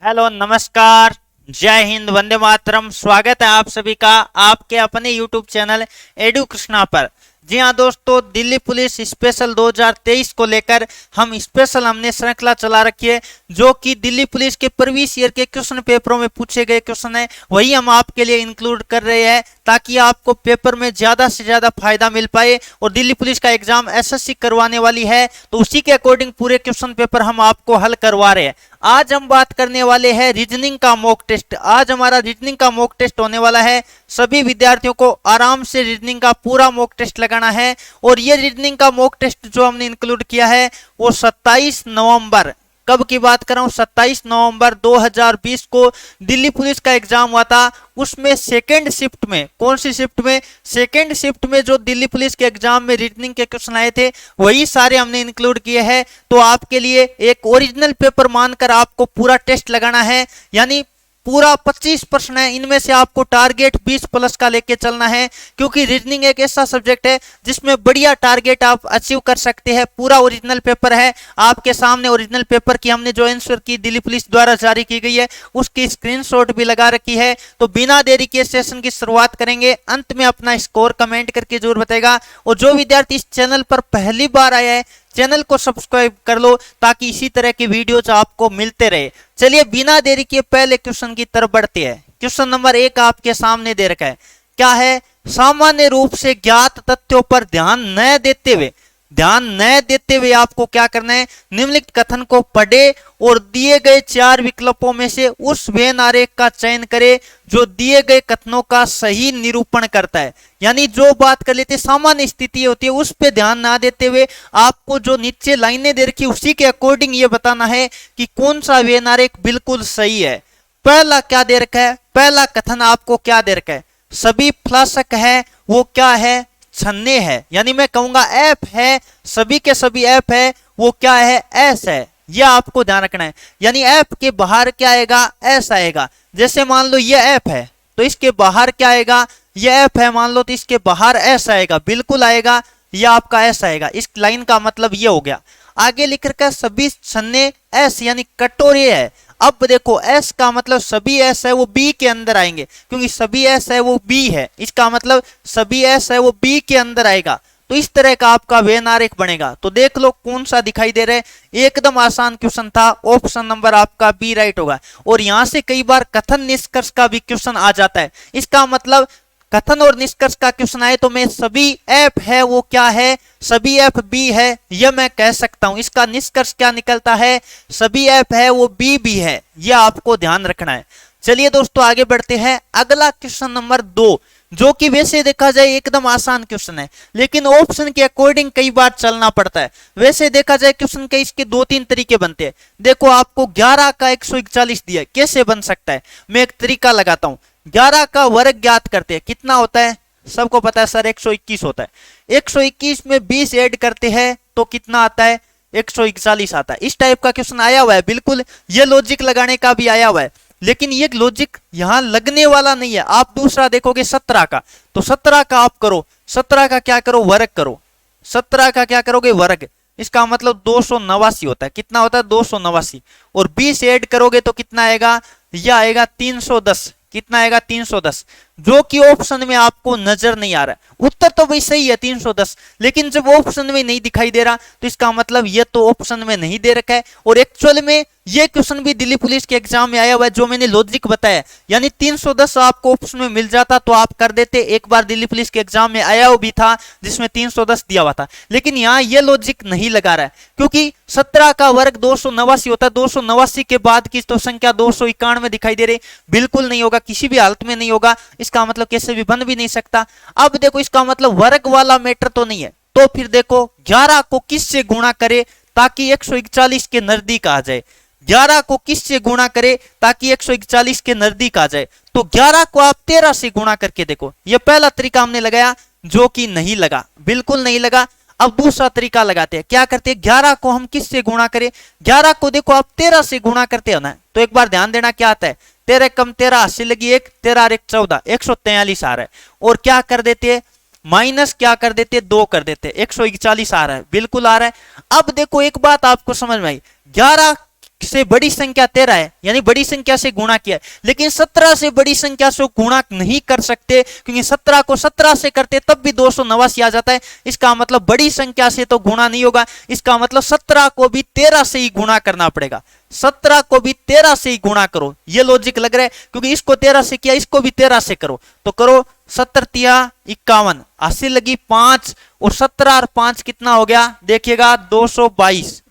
Hello, नमस्कार, जय हिंद, वंदे मातरम। स्वागत है आप सभी का आपके अपने यूट्यूब चैनल एडू कृष्णा पर। जी हाँ दोस्तों, दिल्ली पुलिस स्पेशल 2023 को लेकर हमने श्रृंखला चला रखी है, जो कि दिल्ली पुलिस के प्रीवियस ईयर के क्वेश्चन पेपरों में पूछे गए क्वेश्चन है, वही हम आपके लिए इंक्लूड कर रहे हैं ताकि आपको पेपर में ज्यादा से ज्यादा फायदा मिल पाए। और दिल्ली पुलिस का एग्जाम एसएससी करवाने वाली है, तो उसी के अकॉर्डिंग पूरे क्वेश्चन पेपर हम आपको हल करवा रहे हैं। आज हम बात करने वाले हैं रीजनिंग का मॉक टेस्ट। आज हमारा रीजनिंग का मॉक टेस्ट होने वाला है। सभी विद्यार्थियों को आराम से रीजनिंग का पूरा मॉक टेस्ट लगाना है। और ये रीजनिंग का मॉक टेस्ट जो हमने इंक्लूड किया है वो 27 नवंबर, कब की बात कर रहा हूं, 27 नवंबर 2020 को दिल्ली पुलिस का एग्जाम हुआ था। उसमें सेकेंड शिफ्ट में, कौन सी शिफ्ट में, सेकेंड शिफ्ट में जो दिल्ली पुलिस के एग्जाम में रीजनिंग के क्वेश्चन आए थे वही सारे हमने इंक्लूड किए हैं। तो आपके लिए एक ओरिजिनल पेपर मानकर आपको पूरा टेस्ट लगाना है, यानी पूरा 25 प्रश्न है, इनमें से आपको टारगेट 20 प्लस का लेके चलना है, क्योंकि रीजनिंग एक ऐसा सब्जेक्ट है जिसमें बढ़िया टारगेट आप अचीव कर सकते हैं। पूरा ओरिजिनल पेपर है आपके सामने। ओरिजिनल पेपर की हमने जो आंसर की दिल्ली पुलिस द्वारा जारी की गई है उसकी स्क्रीनशॉट भी लगा रखी है। तो बिना देरी के सेशन की शुरुआत करेंगे। अंत में अपना स्कोर कमेंट करके जरूर बताएगा। और जो विद्यार्थी इस चैनल पर पहली बार आया है, चैनल को सब्सक्राइब कर लो ताकि इसी तरह के वीडियोज आपको मिलते रहे। चलिए बिना देरी के पहले क्वेश्चन की तरफ बढ़ते हैं। क्वेश्चन नंबर 1 आपके सामने दे रखा है। क्या है? सामान्य रूप से ज्ञात तथ्यों पर ध्यान न देते हुए आपको क्या करना है, निम्नलिखित कथन को पढ़े और दिए गए 4 विकल्पों में से उस वेन आरेख का चयन करें जो दिए गए कथनों का सही निरूपण करता है। यानी जो बात कर लेते सामान्य स्थिति होती है उस पे ध्यान ना देते हुए आपको जो नीचे लाइनें दे रखी उसी के अकॉर्डिंग ये बताना है कि कौन सा वेन आरेख बिल्कुल सही है। पहला क्या दे रखा है, पहला कथन आपको क्या दे रखा है, सभी फ्लास्क है वो क्या है, छन्ने है। यानी मैं कहूंगा एफ है, सभी के सभी एफ है वो क्या है, एस है। यह आपको ध्यान रखना है। यानी एफ के बाहर क्या आएगा, एस आएगा। जैसे मान लो ये एफ है तो इसके बाहर क्या आएगा, ये एफ है मान लो तो इसके बाहर एस आएगा, बिल्कुल आएगा, यह आपका एस आएगा। इस लाइन का मतलब ये हो गया। आगे लिख रखा सभी छन्ने एस यानी कटोरे है। अब देखो एस का मतलब सभी एस है वो बी के अंदर आएंगे, क्योंकि सभी एस है वो बी है, इसका मतलब सभी एस है वो बी के अंदर आएगा। तो इस तरह का आपका वेन आरेख बनेगा। तो देख लो कौन सा दिखाई दे रहा है, एकदम आसान क्वेश्चन था। ऑप्शन नंबर आपका बी राइट होगा। और यहां से कई बार कथन निष्कर्ष का भी क्वेश्चन आ जाता है। इसका मतलब कथन और निष्कर्ष का क्वेश्चन आए तो मैं सभी एफ है वो क्या है, सभी एफ बी है, यह मैं कह सकता हूं। इसका निष्कर्ष क्या निकलता है, सभी एफ है वो बी भी है। यह आपको ध्यान रखना है। चलिए दोस्तों आगे बढ़ते हैं। अगला क्वेश्चन नंबर 2, जो कि वैसे देखा जाए एकदम आसान क्वेश्चन है, लेकिन ऑप्शन के अकॉर्डिंग कई बार चलना पड़ता है। वैसे देखा जाए क्वेश्चन के इसके 2-3 तरीके बनते हैं। देखो आपको 11 का 141 दिया, कैसे बन सकता है, मैं एक तरीका लगाता हूं। 11 का वर्ग ज्ञात करते हैं, कितना होता है, सबको पता है सर 121 होता है। 121 में 20 ऐड करते हैं तो कितना आता है, 141 आता है। इस टाइप का क्वेश्चन आया हुआ है, बिल्कुल ये लॉजिक लगाने का भी आया हुआ है, लेकिन ये लॉजिक यहां लगने वाला नहीं है। आप दूसरा देखोगे 17 का, तो 17 का आप करो, 17 का क्या करो, वर्ग करो। 17 का क्या करोगे, वर्ग, इसका मतलब 289 होता है। कितना होता है, 289। और 20 ऐड करोगे तो कितना आएगा, यह आएगा 310। कितना आएगा, 310, जो कि ऑप्शन में आपको नजर नहीं आ रहा है। उत्तर तो भाई सही है 310, लेकिन जब ऑप्शन में नहीं दिखाई दे रहा तो इसका मतलब ये तो ऑप्शन में नहीं दे रखा है। और एक्चुअल में ये क्वेश्चन भी दिल्ली पुलिस के एग्जाम में आया हुआ है, जो मैंने लॉजिक बताया। यानी 310 आपको ऑप्शन में मिल जाता तो आप कर देते। एक बार दिल्ली पुलिस के एग्जाम में आया हुआ भी था जिसमें 310 दिया हुआ था, लेकिन यहाँ ये लॉजिक नहीं लगा रहा है, क्योंकि 17 का वर्ग 289 होता है। 289 के बाद की तो संख्या 291 दिखाई दे रही, बिल्कुल नहीं होगा, किसी भी हालत में नहीं होगा। इसका मतलब कैसे भी बन भी नहीं सकता। अब देखो इसका मतलब वर्ग वाला मैटर तो नहीं है, तो फिर देखो 11 को किस से गुणा करे ताकि 141 के नजदीक आ जाए। 11 को किस से गुणा करे ताकि 141 के नजदीक आ जाए। तो 11 को आप 13 से गुणा करके देखो। यह पहला तरीका हमने लगाया जो कि नहीं लगा, बिल्कुल नहीं लगा। अब दूसरा तरीका लगाते हैं। क्या करते हैं, 11 को हम किस से गुणा करें, 11 को देखो आप 13 से गुणा करते हो ना, तो एक बार ध्यान देना क्या आता है, 13 कम 13 80 लगी 1, 13 और 1 14, 143 आ रहा है। और क्या कर देते हैं, माइनस क्या कर देते, 2 कर देते, 141 आ रहा है, बिल्कुल आ रहा है। अब देखो एक बात आपको समझ में आई, 11 से बड़ी संख्या 13 है, यानी बड़ी संख्या से गुणा किया है, लेकिन 17 से बड़ी संख्या से गुणा नहीं कर सकते, क्योंकि 17 को 17 से करते तब भी 289 आ जाता है। इसका मतलब बड़ी संख्या से तो गुणा नहीं होगा, इसका मतलब 17 को भी 13 से ही गुणा करना पड़ेगा। 17 को भी 13 से ही गुणा करो, ये लॉजिक लग रहा है, क्योंकि इसको 13 से किया, इसको भी 13 से करो, तो करो 17 तिया 51, 80 लगी 5, और 17 और 5 कितना हो गया, देखिएगा 221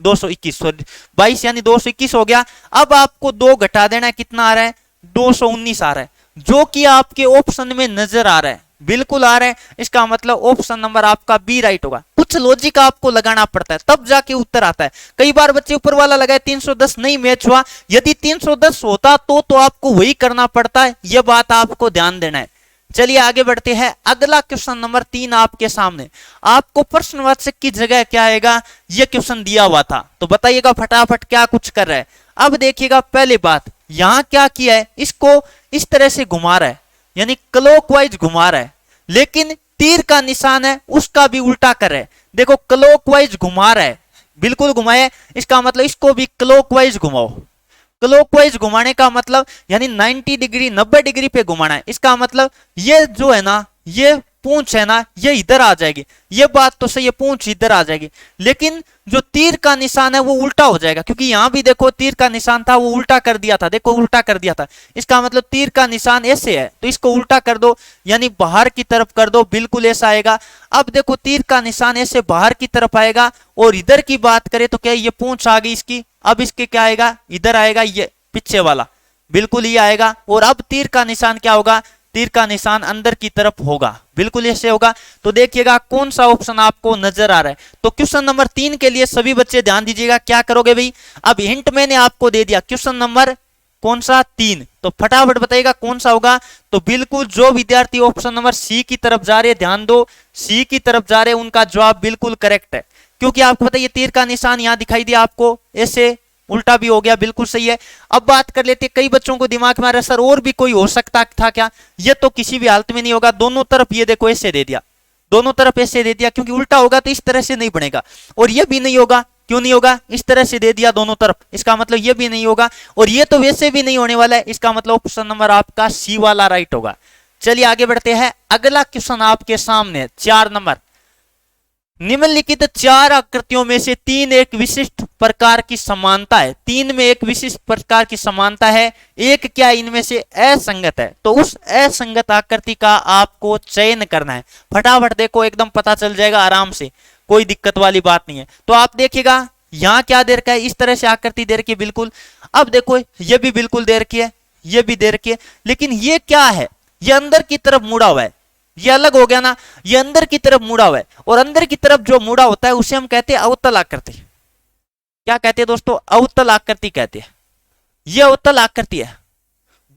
सॉरी 22 यानी 221 हो गया। अब आपको 2 घटा देना है, कितना आ रहा है, 219 आ रहा है, जो कि आपके ऑप्शन में नजर आ रहा है, बिल्कुल आ रहा है। इसका मतलब ऑप्शन नंबर आपका बी राइट होगा। कुछ लॉजिक आपको लगाना पड़ता है तब जाके उत्तर आता है। कई बार बच्चे ऊपर वाला लगाए 310 नहीं मैच हुआ, यदि 310 होता तो आपको वही करना पड़ता है, यह बात आपको ध्यान देना है। चलिए आगे बढ़ते हैं। अगला क्वेश्चन नंबर 3 आपके सामने, आपको प्रश्नवाचक की जगह क्या आएगा, यह क्वेश्चन दिया हुआ था, तो बताइएगा फटाफट क्या कुछ कर रहा है। अब देखिएगा पहली बात, यहां क्या किया है, इसको इस तरह से घुमा रहा है, यानी क्लॉकवाइज घुमा रहा है, लेकिन तीर का निशान है उसका भी उल्टा कर रहा है। देखो क्लॉकवाइज घुमा रहा है, बिल्कुल घुमाए, इसका मतलब इसको भी क्लॉकवाइज घुमाओ। क्लॉकवाइज घुमाने का मतलब यानी 90 डिग्री 90 डिग्री पे घुमाना है। इसका मतलब ये जो है ना, ये पूंछ है ना, ये इधर आ जाएगी, ये बात तो सही है, पूंछ इधर आ जाएगी, लेकिन जो तीर का निशान है वो उल्टा हो जाएगा, क्योंकि यहां भी देखो तीर का निशान था वो उल्टा कर दिया था, देखो उल्टा कर दिया था। इसका मतलब तीर का निशान ऐसे है, तो इसको उल्टा कर दो, यानी बाहर की तरफ कर दो, बिल्कुल ऐसा आएगा। अब देखो तीर का निशान ऐसे बाहर की तरफ आएगा, और इधर की बात करें तो क्या ये पूंछ आ गई इसकी, अब इसके क्या आएगा, इधर आएगा, ये पीछे वाला बिल्कुल ये आएगा। और अब तीर का निशान क्या होगा, तीर का निशान अंदर की तरफ होगा, बिल्कुल ऐसे होगा। तो देखिएगा कौन सा ऑप्शन आपको नजर आ रहा है। तो क्वेश्चन नंबर 3 के लिए सभी बच्चे ध्यान दीजिएगा, क्या करोगे भाई, अब हिंट मैंने आपको दे दिया, क्वेश्चन नंबर कौन सा 3, तो फटाफट बताइएगा कौन सा होगा। तो बिल्कुल जो विद्यार्थी ऑप्शन नंबर सी की तरफ जा रहे, ध्यान दो, सी की तरफ जा रहे, उनका जवाब बिल्कुल करेक्ट है, क्योंकि आपको पता है ये तीर का निशान यहां दिखाई दिया आपको, ऐसे उल्टा भी हो गया, बिल्कुल सही है। अब बात कर लेते, कई बच्चों को दिमाग में आ रहा है सर और भी कोई हो सकता था क्या, ये तो किसी भी हालत में नहीं होगा, दोनों तरफ ये देखो ऐसे दे दिया, दोनों तरफ ऐसे दे दिया, क्योंकि उल्टा होगा तो इस तरह से नहीं बनेगा, और ये भी नहीं होगा, क्यों नहीं होगा, इस तरह से दे दिया दोनों तरफ, इसका मतलब ये भी नहीं होगा, और ये तो वैसे भी नहीं होने वाला है, इसका मतलब ऑप्शन नंबर आपका सी वाला राइट होगा। चलिए आगे बढ़ते हैं। अगला क्वेश्चन आपके सामने 4 नंबर, निम्नलिखित 4 आकृतियों में से 3 एक विशिष्ट प्रकार की समानता है, 3 में एक विशिष्ट प्रकार की समानता है, एक क्या इनमें से असंगत है, तो उस असंगत आकृति का आपको चयन करना है। फटाफट देखो, एकदम पता चल जाएगा आराम से, कोई दिक्कत वाली बात नहीं है। तो आप देखिएगा यहां क्या दे रखा है, इस तरह से आकृति दे रखी है बिल्कुल। अब देखो ये भी बिल्कुल दे रखी है, ये भी दे रखी है, लेकिन ये क्या है, ये अंदर की तरफ मुड़ा हुआ है, ये अलग हो गया ना, ये अंदर की तरफ मुड़ा हुआ है, और अंदर की तरफ जो मुड़ा होता है उसे हम कहते हैं अवतल आकृति। क्या कहते हैं दोस्तों, अवतल आकृति कहते हैं, ये अवतल आकृति है।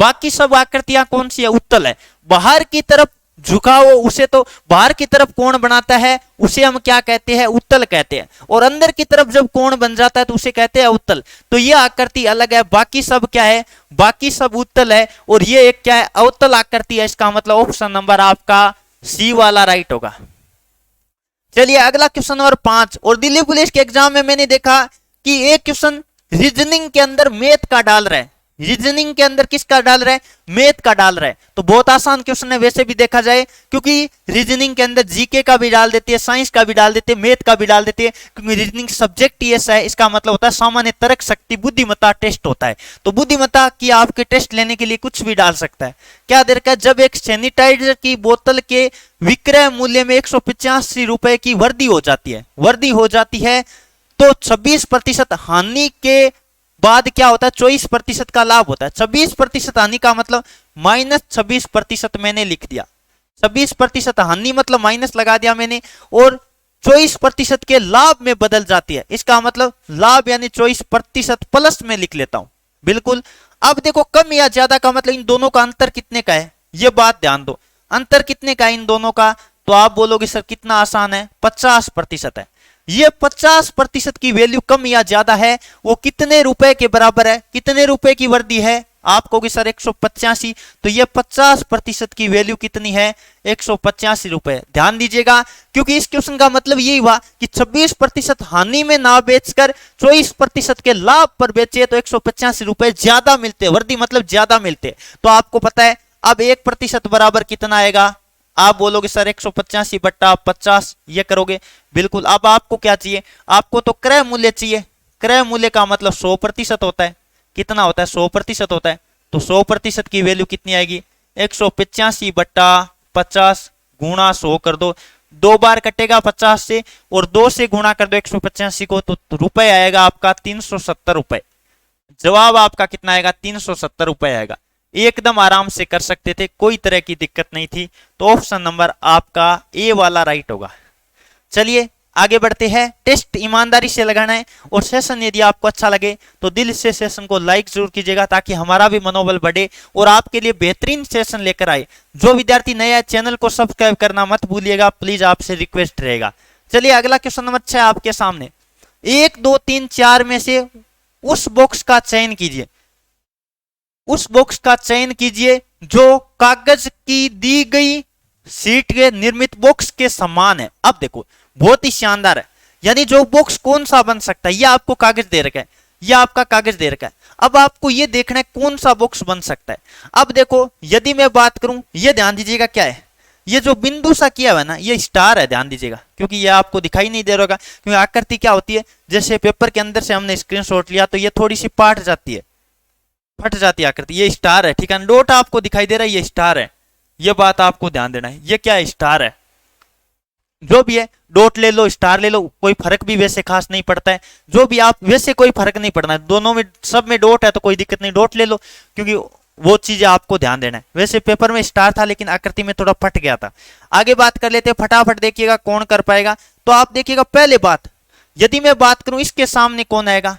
बाकी सब आकृतियां कौन सी है, उत्तल है। बाहर की तरफ झुकाओ उसे, तो बाहर की तरफ कोण बनाता है उसे हम क्या कहते हैं, उत्तल कहते हैं, और अंदर की तरफ जब कोण बन जाता है तो उसे कहते हैं अवतल। तो ये आकृति अलग है, बाकी सब क्या है, बाकी सब उत्तल है, और ये एक क्या है, अवतल आकृति है। इसका मतलब ऑप्शन नंबर आपका सी वाला राइट होगा। चलिए अगला क्वेश्चन नंबर 5, और दिल्ली पुलिस के एग्जाम में मैंने देखा कि एक क्वेश्चन रीजनिंग के अंदर मैथ का डाल रहा है, रीजनिंग के अंदर किसका डाल रहा है, मैथ का डाल रहा है। तो बहुत आसान क्वेश्चन है वैसे भी देखा जाए, क्योंकि रीजनिंग के अंदर जीके का भी डाल देते हैं, साइंस का भी डाल देते हैं, मैथ का भी डाल देते हैं, क्योंकि रीजनिंग सब्जेक्ट ही ऐसा है। इसका मतलब होता है सामान्य तर्क शक्ति बुद्धिमत्ता टेस्ट होता है, तो बुद्धिमत्ता की आपके टेस्ट लेने के लिए कुछ भी डाल सकता है। क्या दे रखा है, जब एक सैनिटाइजर की बोतल के विक्रय मूल्य में 185 रुपए की वृद्धि हो जाती है, तो 26% हानि के बाद क्या होता है, 24% का लाभ होता है। 26% हानि का मतलब -26% मैंने लिख दिया, 26% हानि मतलब माइनस लगा दिया मैंने, और 24% के लाभ में बदल जाती है। इसका मतलब लाभ यानी 24% प्लस में लिख लेता हूं, बिल्कुल। अब देखो कम या ज्यादा का मतलब इन दोनों का अंतर कितने का है, ये बात ध्यान दो, अंतर कितने का है इन दोनों का। तो आप बोलोगे सर कितना आसान है, 50% है। ये 50% की वैल्यू कम या ज्यादा है, वो कितने रुपए के बराबर है, कितने रुपए की वृद्धि है, आप कहोगे सर 185, तो ये 50% की वैल्यू कितनी है, 185 रुपए। ध्यान दीजिएगा, क्योंकि इस क्वेश्चन का मतलब यही हुआ कि 26% हानि में ना बेचकर 24% के लाभ पर बेचे तो 185 रुपए ज्यादा मिलते, वर्दी मतलब ज्यादा मिलते। तो आपको पता है अब 1% बराबर कितना आएगा, आप बोलोगे सर 185 बट्टा 50, ये करोगे। बिल्कुल, अब आपको क्या चाहिए, आपको तो क्रय मूल्य चाहिए। क्रय मूल्य का मतलब 100% होता है। कितना होता है, 100% होता है। तो 100% की वैल्यू कितनी आएगी, 185 बट्टा 50 गुणा 100 कर दो, 2 बार कटेगा 50 से, और 2 से गुणा कर दो 185 को, तो रुपए आएगा आपका 370 रुपए। जवाब आपका कितना आएगा, 370 रुपए आएगा। एकदम आराम से कर सकते थे, कोई तरह की दिक्कत नहीं थी। तो ऑप्शन नंबर आपका ए वाला राइट होगा। चलिए आगे बढ़ते हैं। टेस्ट ईमानदारी से लगाना है, और सेशन यदि आपको अच्छा लगे तो दिल से सेशन को लाइक जरूर कीजिएगा, ताकि हमारा भी मनोबल बढ़े और आपके लिए बेहतरीन सेशन लेकर आए। जो विद्यार्थी नया है चैनल को सब्सक्राइब करना मत भूलिएगा, प्लीज आपसे रिक्वेस्ट रहेगा। चलिए अगला क्वेश्चन नंबर 6 आपके सामने। 1 2 3 4 में से उस बॉक्स का चयन कीजिए, उस बॉक्स का चयन कीजिए जो कागज की दी गई सीट के निर्मित बॉक्स के समान है। अब देखो बहुत ही शानदार है, यानी जो बॉक्स कौन सा बन सकता है, ये आपको कागज दे रखा है, ये आपका कागज दे रखा है। अब आपको ये देखना है कौन सा बॉक्स बन सकता है। अब देखो यदि मैं बात करूं, ये ध्यान दीजिएगा क्या है, ये जो बिंदु सा किया हुआ है ना, ये स्टार है। ध्यान दीजिएगा, क्योंकि ये आपको दिखाई नहीं दे रहा होगा, क्योंकि आकृति क्या होती है, जैसे पेपर के अंदर से हमने स्क्रीनशॉट लिया तो ये थोड़ी सी पाट जाती है, फट जाती है आकृति। ये स्टार है, ठीक है, डॉट आपको दिखाई दे रहा है, ये स्टार है। ये बात आपको ध्यान देना है, ये क्या है, स्टार है। जो भी है, डॉट ले लो स्टार ले लो, कोई फर्क भी वैसे खास नहीं पड़ता है। जो भी आप, वैसे कोई फर्क नहीं पड़ना है, दोनों में सब में डॉट है तो कोई दिक्कत नहीं, डॉट ले लो, क्योंकि वो चीजें आपको ध्यान देना है। वैसे पेपर में स्टार था लेकिन आकृति में थोड़ा फट गया था। आगे बात कर लेते हैं, फटाफट देखिएगा कौन कर पाएगा। तो आप देखिएगा पहले बात, यदि मैं बात करूं इसके सामने कौन आएगा,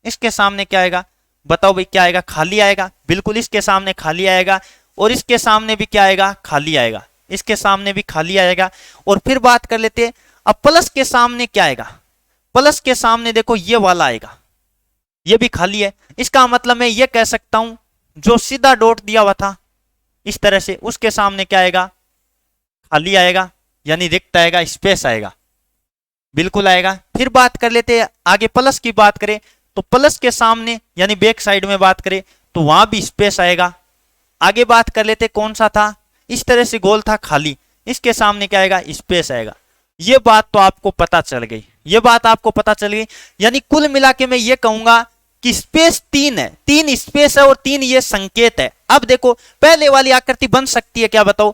इसके सामने क्या आएगा, बताओ भाई क्या आएगा, खाली आएगा। बिल्कुल इसके सामने खाली आएगा, और इसके सामने भी क्या आएगा, खाली आएगा। इसके सामने भी खाली आएगा। और फिर बात कर लेते हैं, अब प्लस के सामने क्या आएगा, प्लस के सामने देखो ये वाला आएगा, ये भी खाली है। इसका मतलब मैं ये कह सकता हूं जो सीधा डॉट दिया हुआ था इस तरह से, उसके सामने क्या आएगा, खाली आएगा, यानी रिक्त आएगा, स्पेस आएगा, बिल्कुल आएगा। फिर बात कर लेते हैं आगे, प्लस की बात करें तो प्लस के सामने यानी बैक साइड में बात करें तो वहां भी स्पेस आएगा। आगे बात कर लेते कौन सा था, इस तरह से गोल था खाली, इसके सामने क्या आएगा, स्पेस आएगा। ये बात तो आपको पता चल गई, ये बात आपको पता चल गई। यानी कुल मिला के मैं ये कहूंगा कि स्पेस 3 है, 3 स्पेस है और 3 ये संकेत है। अब देखो पहले वाली आकृति बन सकती है क्या, बताओ,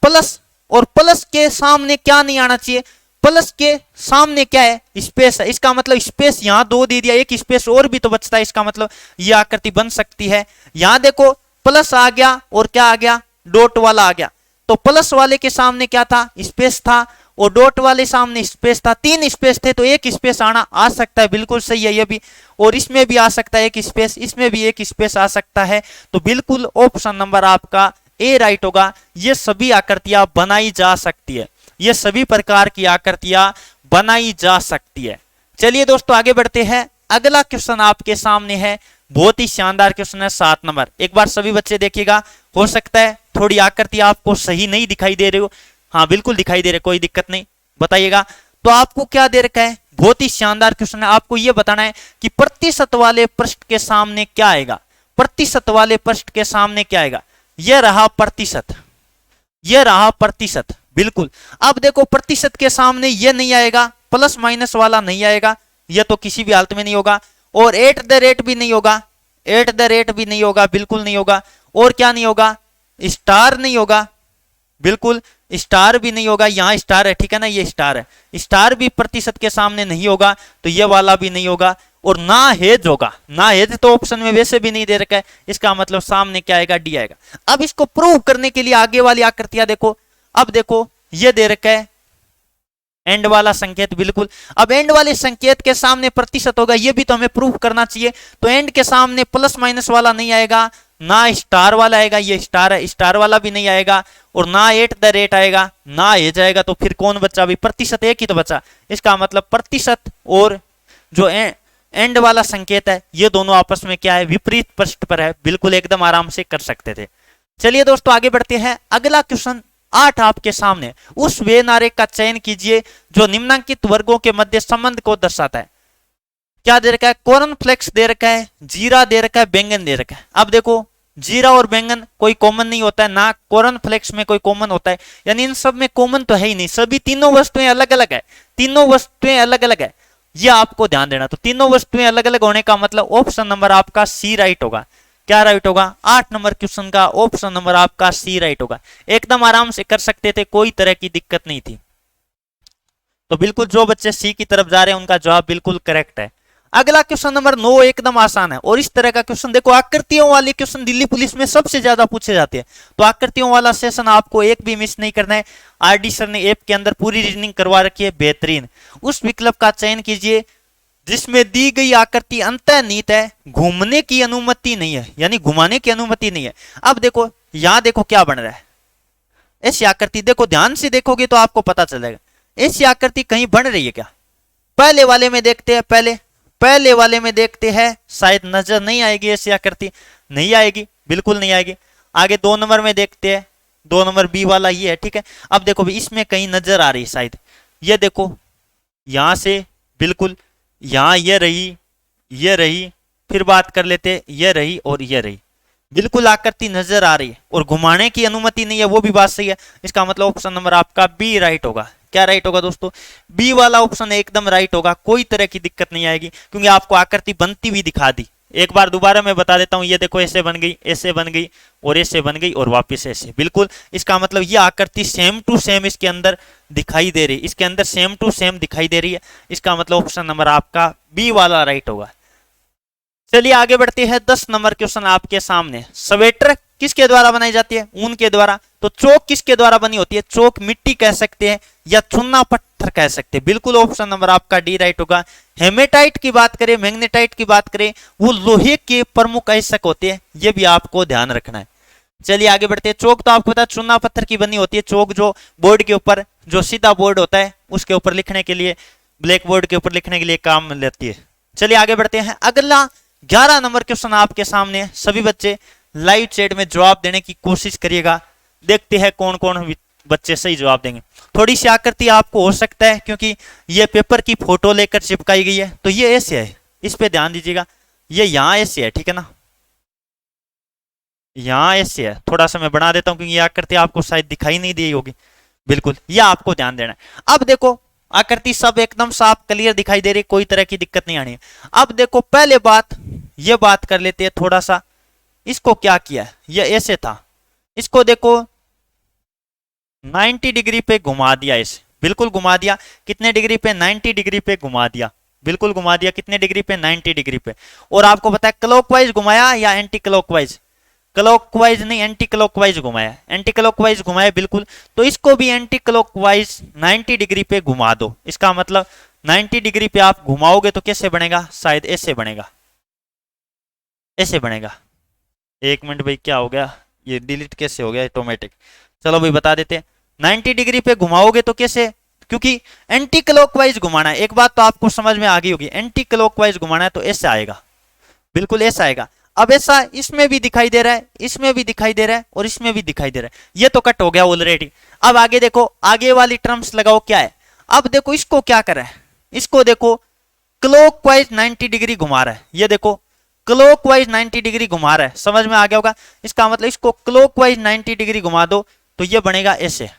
प्लस, और प्लस के सामने क्या नहीं आना चाहिए, प्लस के सामने क्या है, स्पेस है। इसका मतलब स्पेस यहां 2 दे दिया, एक स्पेस और भी तो बचता है, इसका मतलब ये आकृति बन सकती है। यहां देखो प्लस आ गया और क्या आ गया, डॉट वाला आ गया। तो प्लस वाले के सामने क्या था, स्पेस था, और डॉट वाले सामने स्पेस था। 3 स्पेस थे तो एक स्पेस आना आ सकता है, बिल्कुल सही है ये भी। और इसमें भी आ सकता है एक स्पेस, इसमें भी एक स्पेस आ सकता है। तो बिल्कुल ऑप्शन नंबर आपका ए राइट होगा। ये सभी आकृतियां बनाई जा सकती है, ये सभी प्रकार की आकृतियां बनाई जा सकती है। चलिए दोस्तों आगे बढ़ते हैं। अगला क्वेश्चन आपके सामने है, बहुत ही शानदार क्वेश्चन है, 7 नंबर। एक बार सभी बच्चे देखिएगा, हो सकता है थोड़ी आकृति आपको सही नहीं दिखाई दे रही हो, हाँ बिल्कुल दिखाई दे रहे, कोई दिक्कत नहीं, बताइएगा। तो आपको क्या दे रखा है, बहुत ही शानदार क्वेश्चन है। आपको यह बताना है कि प्रतिशत वाले पृष्ठ के सामने क्या आएगा, प्रतिशत वाले पृष्ठ के सामने क्या आएगा। यह रहा प्रतिशत, यह रहा प्रतिशत, बिल्कुल। अब देखो प्रतिशत के सामने यह नहीं आएगा, प्लस माइनस वाला नहीं आएगा, यह तो किसी भी हालत में नहीं होगा। और एट द रेट भी नहीं होगा, एट द रेट भी नहीं होगा, बिल्कुल नहीं होगा। और क्या नहीं होगा, स्टार नहीं होगा, बिल्कुल स्टार भी नहीं होगा। यहां स्टार है, ठीक है ना, ये स्टार है, स्टार भी प्रतिशत के सामने नहीं होगा, तो ये वाला भी नहीं होगा। और ना हेज होगा, ना हेज तो ऑप्शन में वैसे भी नहीं दे रखा है, इसका मतलब सामने क्या आएगा, डी आएगा। अब इसको प्रूव करने के लिए आगे वाली आकृतियां देखो। अब देखो ये दे रखा है एंड वाला संकेत, बिल्कुल। अब एंड वाले संकेत के सामने प्रतिशत होगा, ये भी तो हमें प्रूफ करना चाहिए। तो एंड के सामने प्लस माइनस वाला नहीं आएगा, ना स्टार वाला आएगा, ये स्टार है, स्टार वाला भी नहीं आएगा, और ना एट द रेट आएगा, ना ए जाएगा। तो फिर कौन बचा, भी प्रतिशत एक ही तो बचा। इसका मतलब प्रतिशत और जो एंड वाला संकेत है, ये दोनों आपस में क्या है, विपरीत पृष्ठ पर है। बिल्कुल एकदम आराम से कर सकते थे। चलिए दोस्तों आगे बढ़ते हैं। अगला क्वेश्चन 8 आपके सामने। उस वे नारे का चयन कीजिए जो निम्नलिखित वर्गों के मध्य संबंध को दर्शाता है। क्या दे रखा है, कॉर्नफ्लेक्स दे रखा है, जीरा दे रखा है, बैंगन दे रखा है। अब देखो जीरा और बैंगन कोई कॉमन नहीं होता है, ना कॉर्नफ्लेक्स में कोई कॉमन होता है, यानी इन सब में कॉमन तो है ही नहीं, सभी तीनों वस्तुएं अलग अलग है, तीनों वस्तुएं अलग अलग है, ये आपको ध्यान देना। तो तीनों वस्तुएं अलग अलग होने का मतलब ऑप्शन नंबर आपका सी राइट होगा। क्या राइट होगा, 8 नंबर क्वेश्चन का ऑप्शन नंबर आपका सी राइट होगा। एकदम आराम से कर सकते थे, कोई तरह की दिक्कत नहीं थी। तो बिल्कुल जो बच्चे सी की तरफ जा रहे हैं उनका जवाब बिल्कुल करेक्ट है। अगला क्वेश्चन नंबर 9 एकदम आसान है, और इस तरह का क्वेश्चन देखो, आकृतियों वाले क्वेश्चन दिल्ली पुलिस में सबसे ज्यादा पूछे जाते हैं, तो आकृतियों वाला सेशन आपको एक भी मिस नहीं करना है। आरडी सर ने ऐप के अंदर पूरी रीजनिंग करवा रखी है, बेहतरीन। उस विकल्प का चयन कीजिए जिसमें दी गई आकृति अंतर्निहित है, घूमने की अनुमति नहीं है, यानी घुमाने की अनुमति नहीं है। अब देखो यहां देखो क्या बन रहा है, ऐसी आकृति देखो, ध्यान से देखोगे तो आपको पता चलेगा ऐसी आकृति कहीं बन रही है क्या। पहले वाले में देखते हैं, पहले वाले में देखते हैं, शायद नजर नहीं आएगी ऐसी आकृति, नहीं आएगी, बिल्कुल नहीं आएगी। आगे 2 नंबर में देखते हैं, 2 नंबर बी वाला ये है, ठीक है। अब देखो भी इसमें कहीं नजर आ रही है शायद, ये देखो यहां से बिल्कुल यहां ये रही, फिर बात कर लेते, ये रही और ये रही, बिल्कुल आकृति नजर आ रही है और घुमाने की अनुमति नहीं है, वो भी बात सही है। इसका मतलब ऑप्शन नंबर आपका बी राइट होगा। क्या राइट होगा दोस्तों, बी वाला ऑप्शन एकदम राइट होगा, कोई तरह की दिक्कत नहीं आएगी, क्योंकि आपको आकृति बनती हुई दिखा दी। एक बार दोबारा मैं बता देता हूं, ये देखो ऐसे बन गई, ऐसे बन गई और ऐसे बन गई और वापस ऐसे, बिल्कुल। इसका मतलब ये आकृति सेम टू सेम इसके अंदर दिखाई दे रही, इसके अंदर सेम टू सेम दिखाई दे रही है। इसका मतलब ऑप्शन नंबर आपका बी वाला राइट होगा। चलिए आगे बढ़ते हैं। 10 नंबर क्वेश्चन आपके सामने। स्वेटर किसके द्वारा बनाई जाती है, ऊन के द्वारा। तो चौक किसके द्वारा बनी होती है, चौक मिट्टी कह सकते हैं या चुन्ना पत्थर कह सकते हैं, बिल्कुल ऑप्शन नंबर आपका डी राइट होगा। हेमेटाइट की बात करें, मैग्नेटाइट की बात करें, वो लोहे के प्रमुख ऐसक होते हैं, ये भी आपको ध्यान रखना है। चलिए आगे बढ़ते हैं। चौक तो आपको पता है चुन्ना पत्थर की बनी होती है, चौक जो बोर्ड के ऊपर, जो सीधा बोर्ड होता है उसके ऊपर लिखने के लिए, ब्लैक बोर्ड के ऊपर लिखने के लिए काम लेती है। चलिए आगे बढ़ते हैं। अगला 11 नंबर क्वेश्चन आपके सामने। सभी बच्चे लाइव चैट में जवाब देने की कोशिश करिएगा, देखते हैं कौन कौन बच्चे सही जवाब देंगे। थोड़ी सी आकृति आपको हो सकता है क्योंकि ये पेपर की फोटो लेकर चिपकाई गई है, तो ये ऐसे है, इस पे ध्यान दीजिएगा। ये यहां ऐसे है, ठीक है ना, यहां ऐसे है। थोड़ा सा मैं बना देता हूं क्योंकि ये आकृति आपको शायद दिखाई नहीं दी होगी, बिल्कुल ये आपको ध्यान देना है। अब देखो आकृति सब एकदम साफ क्लियर दिखाई दे रही, कोई तरह की दिक्कत नहीं आनी है। अब देखो पहले बात, ये बात कर लेते हैं थोड़ा सा, इसको क्या किया, ये ऐसे था, इसको देखो 90 डिग्री पे घुमा दिया, इसे बिल्कुल घुमा दिया। कितने डिग्री पे, 90 डिग्री पे घुमा दिया, बिल्कुल घुमा दिया। कितने डिग्री पे, 90 डिग्री पे। और आपको पता है क्लॉकवाइज घुमाया या एंटी क्लॉकवाइज, क्लॉकवाइज नहीं एंटी क्लॉकवाइज घुमाया, एंटी क्लॉकवाइज घुमाया बिल्कुल। तो इसको भी एंटी क्लॉकवाइज 90 डिग्री पे घुमा दो। इसका मतलब 90 डिग्री पे आप घुमाओगे तो कैसे बनेगा, शायद ऐसे बनेगा, ऐसे बनेगा। एक मिनट भाई क्या हो गया, ये डिलीट कैसे हो गया ऑटोमेटिक, चलो भाई बता देते हैं। 90 डिग्री पे घुमाओगे तो कैसे, क्योंकि एंटी क्लॉकवाइज घुमाना है। एक बात तो आपको समझ में आ गई होगी, एंटी क्लॉकवाइज घुमाना है तो ऐसे आएगा, बिल्कुल ऐसा आएगा। अब ऐसा इसमें भी दिखाई दे रहा है, इसमें भी दिखाई दे रहा है और इसमें भी दिखाई दे रहा है, ये तो कट हो गया ऑलरेडी। अब आगे देखो, आगे वाली टर्म्स लगाओ क्या है। अब देखो इसको क्या कर रहा है, इसको देखो क्लॉकवाइज 90 डिग्री घुमा रहा है, ये देखो क्लॉकवाइज 90 डिग्री घुमा रहा है, समझ में आ गया होगा। इसका मतलब इसको क्लॉकवाइज 90 डिग्री घुमा दो तो ये बनेगा ऐसे,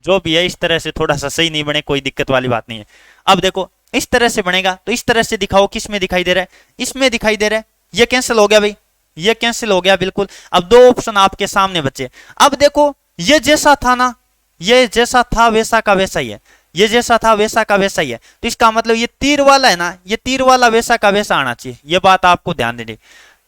जो भी है इस तरह से, थोड़ा सा सही नहीं बने कोई दिक्कत वाली बात नहीं है। अब देखो इस तरह से बनेगा, तो इस तरह से दिखाओ, किस में दिखाई दे रहा है, इसमें दिखाई दे रहा है। ये कैंसिल हो गया भाई, ये कैंसिल हो गया बिल्कुल। अब 2 ऑप्शन आपके सामने बचे। अब देखो ये जैसा था ना, ये जैसा था वैसा का वैसा ही है, ये जैसा था वैसा का वैसा ही है। तो इसका मतलब ये तीर वाला है ना, ये तीर वाला वैसा का वैसा आना चाहिए, ये बात आपको ध्यान देनी।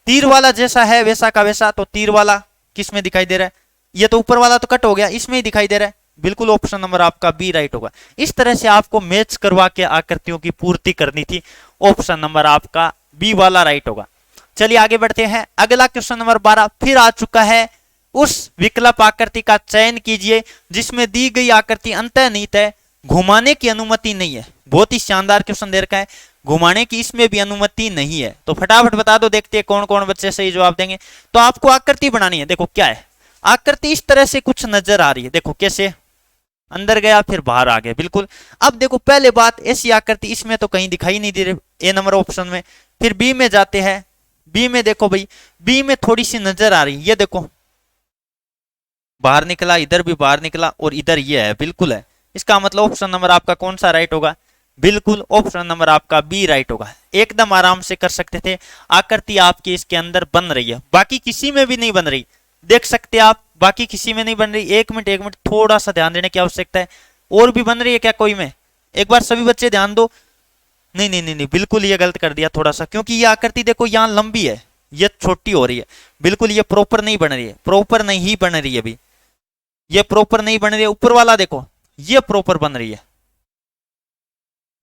तीर वाला जैसा है वैसा का वैसा, तो तीर वाला किस में दिखाई दे रहा है, ये तो ऊपर वाला तो कट हो गया, इसमें ही दिखाई दे रहा है, बिल्कुल ऑप्शन नंबर आपका बी राइट होगा। इस तरह से आपको मैच करवा के आकृतियों की पूर्ति करनी थी, ऑप्शन नंबर आपका बी वाला राइट होगा। चलिए आगे बढ़ते हैं। अगला क्वेश्चन नंबर 12 फिर आ चुका है। उस विकल्प आकृति का चयन कीजिए जिसमें दी गई आकृति अंतर्निहित है, घुमाने की अनुमति नहीं है। बहुत ही शानदार क्वेश्चन दे रखा है, घुमाने की इसमें भी अनुमति नहीं है। तो फटाफट बता दो, देखते हैं कौन कौन बच्चे सही जवाब देंगे। तो आपको आकृति बनानी है। देखो क्या है, आकृति इस तरह से कुछ नजर आ रही है। देखो कैसे, अंदर गया फिर बाहर आ गया, बिल्कुल। अब देखो पहले बात, ऐसी आकृति इसमें तो कहीं दिखाई नहीं दे रही ए नंबर ऑप्शन में। फिर बी में जाते हैं, बी में देखो भाई, बी में थोड़ी सी नजर आ रही है। ये देखो बाहर निकला, इधर भी बाहर निकला और इधर ये है, बिल्कुल है। इसका मतलब ऑप्शन नंबर आपका कौन सा राइट होगा? बिल्कुल ऑप्शन नंबर आपका बी राइट होगा। एकदम आराम से कर सकते थे। आकृति आपकी इसके अंदर बन रही है, बाकी किसी में भी नहीं बन रही। देख सकते हैं आप, बाकी किसी में नहीं बन रही। एक मिनट थोड़ा सा ध्यान देने की आवश्यकता है। और भी बन रही है क्या कोई में? एक बार सभी बच्चे ध्यान दो। नहीं नहीं नहीं नहीं, बिल्कुल ये गलत कर दिया थोड़ा सा, क्योंकि ये आकृति देखो यहाँ लंबी है, ये छोटी हो रही है। बिल्कुल ये प्रॉपर नहीं बन रही है, प्रॉपर नहीं बन रही है अभी, ये प्रॉपर नहीं बन रही है। ऊपर वाला देखो, ये प्रॉपर बन रही है।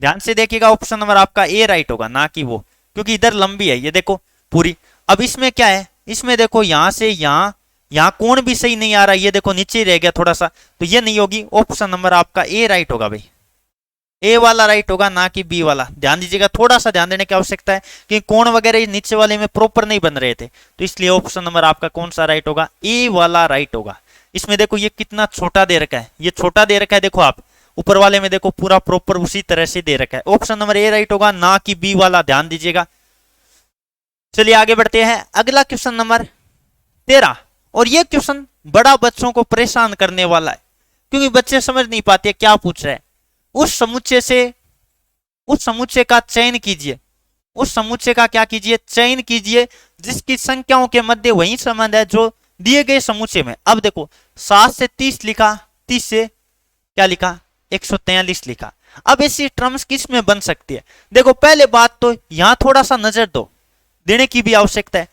ध्यान से देखिएगा, ऑप्शन नंबर आपका ए राइट होगा, ना कि वो, क्योंकि इधर लंबी है ये देखो पूरी। अब इसमें क्या है, इसमें देखो यहां से यहाँ कोण भी सही नहीं आ रहा, ये देखो नीचे ही रह गया थोड़ा सा, तो ये नहीं होगी। ऑप्शन नंबर आपका ए राइट होगा भाई, ए वाला राइट होगा, ना कि बी वाला। ध्यान दीजिएगा, थोड़ा सा ध्यान देने की आवश्यकता है कि कोण वगैरह नीचे वाले में प्रॉपर नहीं बन रहे थे, तो इसलिए ऑप्शन नंबर आपका कौन सा राइट होगा? ए वाला राइट होगा। इसमें देखो ये कितना छोटा दे रखा है, ये छोटा दे रखा है, देखो आप ऊपर वाले में देखो पूरा प्रॉपर उसी तरह से दे रखा है। ऑप्शन नंबर ए राइट होगा, ना कि बी वाला, ध्यान दीजिएगा। चलिए आगे बढ़ते हैं। अगला क्वेश्चन नंबर 13, और ये क्वेश्चन बड़ा बच्चों को परेशान करने वाला है, क्योंकि बच्चे समझ नहीं पाते क्या पूछ रहे हैं। उस समुच्चय का चयन कीजिए, उस समुच्चय का क्या कीजिए? चयन कीजिए जिसकी संख्याओं के मध्य वही संबंध है जो दिए गए समुच्चय में। अब देखो 7 से 30 लिखा, 30 से क्या लिखा? 143 लिखा। अब ऐसी टर्म्स किस में बन सकती है? देखो पहले बात तो यहां थोड़ा सा नजर दो, देने की भी आवश्यकता है।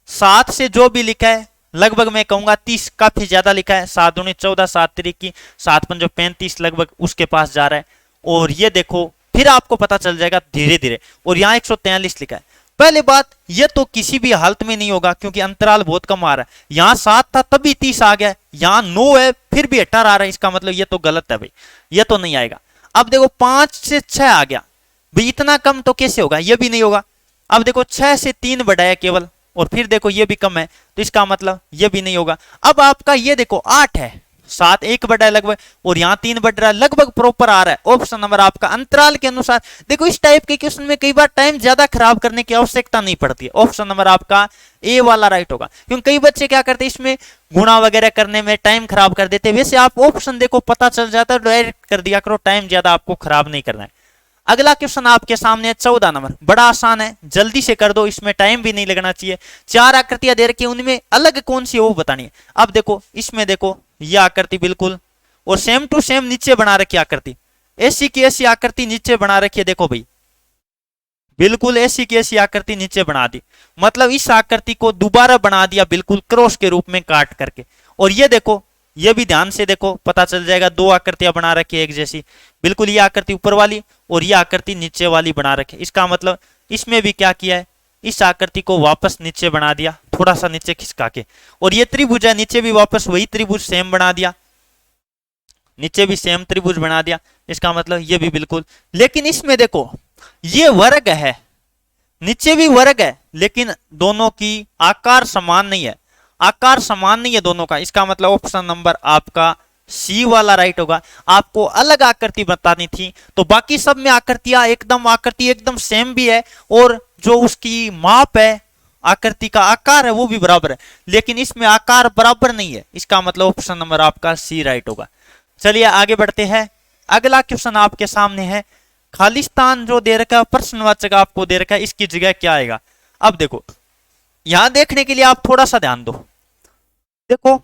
7 से जो भी लिखा है लगभग मैं कहूंगा 30 काफी ज्यादा लिखा है। 7 दूनी 14, 7 तिरिकी, 7 पंजो 35, लगभग उसके पास जा रहा है। और ये देखो फिर आपको पता चल जाएगा धीरे धीरे। और यहाँ 143 लिखा है। पहले बात, ये तो किसी भी हालत में नहीं होगा, क्योंकि अंतराल बहुत कम आ रहा है। यहाँ 7 था तभी 30 आ गया, यहाँ 9 है फिर भी 18 आ रहा है, इसका मतलब ये तो गलत है भाई, ये तो नहीं आएगा। अब देखो 5 से 6 आ गया भाई, इतना कम तो कैसे होगा? ये भी नहीं होगा। अब देखो 6 से 3 बढ़ाया केवल, और फिर देखो ये भी कम है, तो इसका मतलब ये भी नहीं होगा। अब आपका ये देखो 8 है, 7 1 बढ़ा है लगभग, और यहाँ 3 बढ़ रहा है, लगभग प्रॉपर आ रहा है। ऑप्शन नंबर आपका अंतराल के अनुसार। देखो इस टाइप के क्वेश्चन में कई बार टाइम ज्यादा खराब करने की आवश्यकता नहीं पड़ती है। ऑप्शन नंबर आपका ए वाला राइट होगा, क्योंकि कई बच्चे क्या करते हैं इसमें गुणा वगैरह करने में टाइम खराब कर देते हैं। वैसे आप ऑप्शन देखो पता चल जाता है, डायरेक्ट कर दिया करो, टाइम ज्यादा आपको खराब नहीं करना है। अगला क्वेश्चन आपके सामने है 14 नंबर, बड़ा आसान है, जल्दी से कर दो, इसमें टाइम भी नहीं लगना चाहिए। 4 आकृतियां दे रखी है, उनमें अलग कौन सी है वो बतानी है। अब देखो इसमें देखो ये आकृति बिल्कुल, और सेम टू सेम नीचे बना रखी आकृति, ऐसी की ऐसी आकृति नीचे बना रखी है। देखो भाई बिल्कुल ऐसी की ऐसी आकृति नीचे बना दी, मतलब इस आकृति को दोबारा बना दिया बिल्कुल क्रॉस के रूप में काट करके। और ये देखो, ये भी ध्यान से देखो पता चल जाएगा, 2 आकृतियां बना रखी है एक जैसी, बिल्कुल ये आकृति ऊपर वाली और ये आकृति नीचे वाली बना रखी है। इसका मतलब इसमें भी क्या किया है, इस आकृति को वापस नीचे बना दिया, थोड़ा सा नीचे खिसका के। और ये त्रिभुज है, नीचे भी वापस वही त्रिभुज सेम बना दिया, नीचे भी सेम त्रिभुज बना दिया। इसका मतलब ये भी बिल्कुल, लेकिन इसमें देखो ये वर्ग है, नीचे भी वर्ग है, लेकिन दोनों की आकार समान नहीं है, आकार समान नहीं है दोनों का। इसका मतलब ऑप्शन नंबर आपका सी वाला राइट होगा। आपको अलग आकृति बतानी थी, तो बाकी सब में आकृतियां आकृति एकदम सेम भी है, और जो उसकी माप है, आकृति का आकार है वो भी बराबर है, लेकिन इसमें आकार बराबर नहीं है। इसका मतलब ऑप्शन नंबर आपका सी राइट होगा। चलिए आगे बढ़ते हैं। अगला क्वेश्चन आपके सामने है, खालिस्तान जो दे रखा है, प्रश्नवाचक आपको दे रखा है, इसकी जगह क्या आएगा? अब देखो यहां देखने के लिए आप थोड़ा सा ध्यान दो, देखो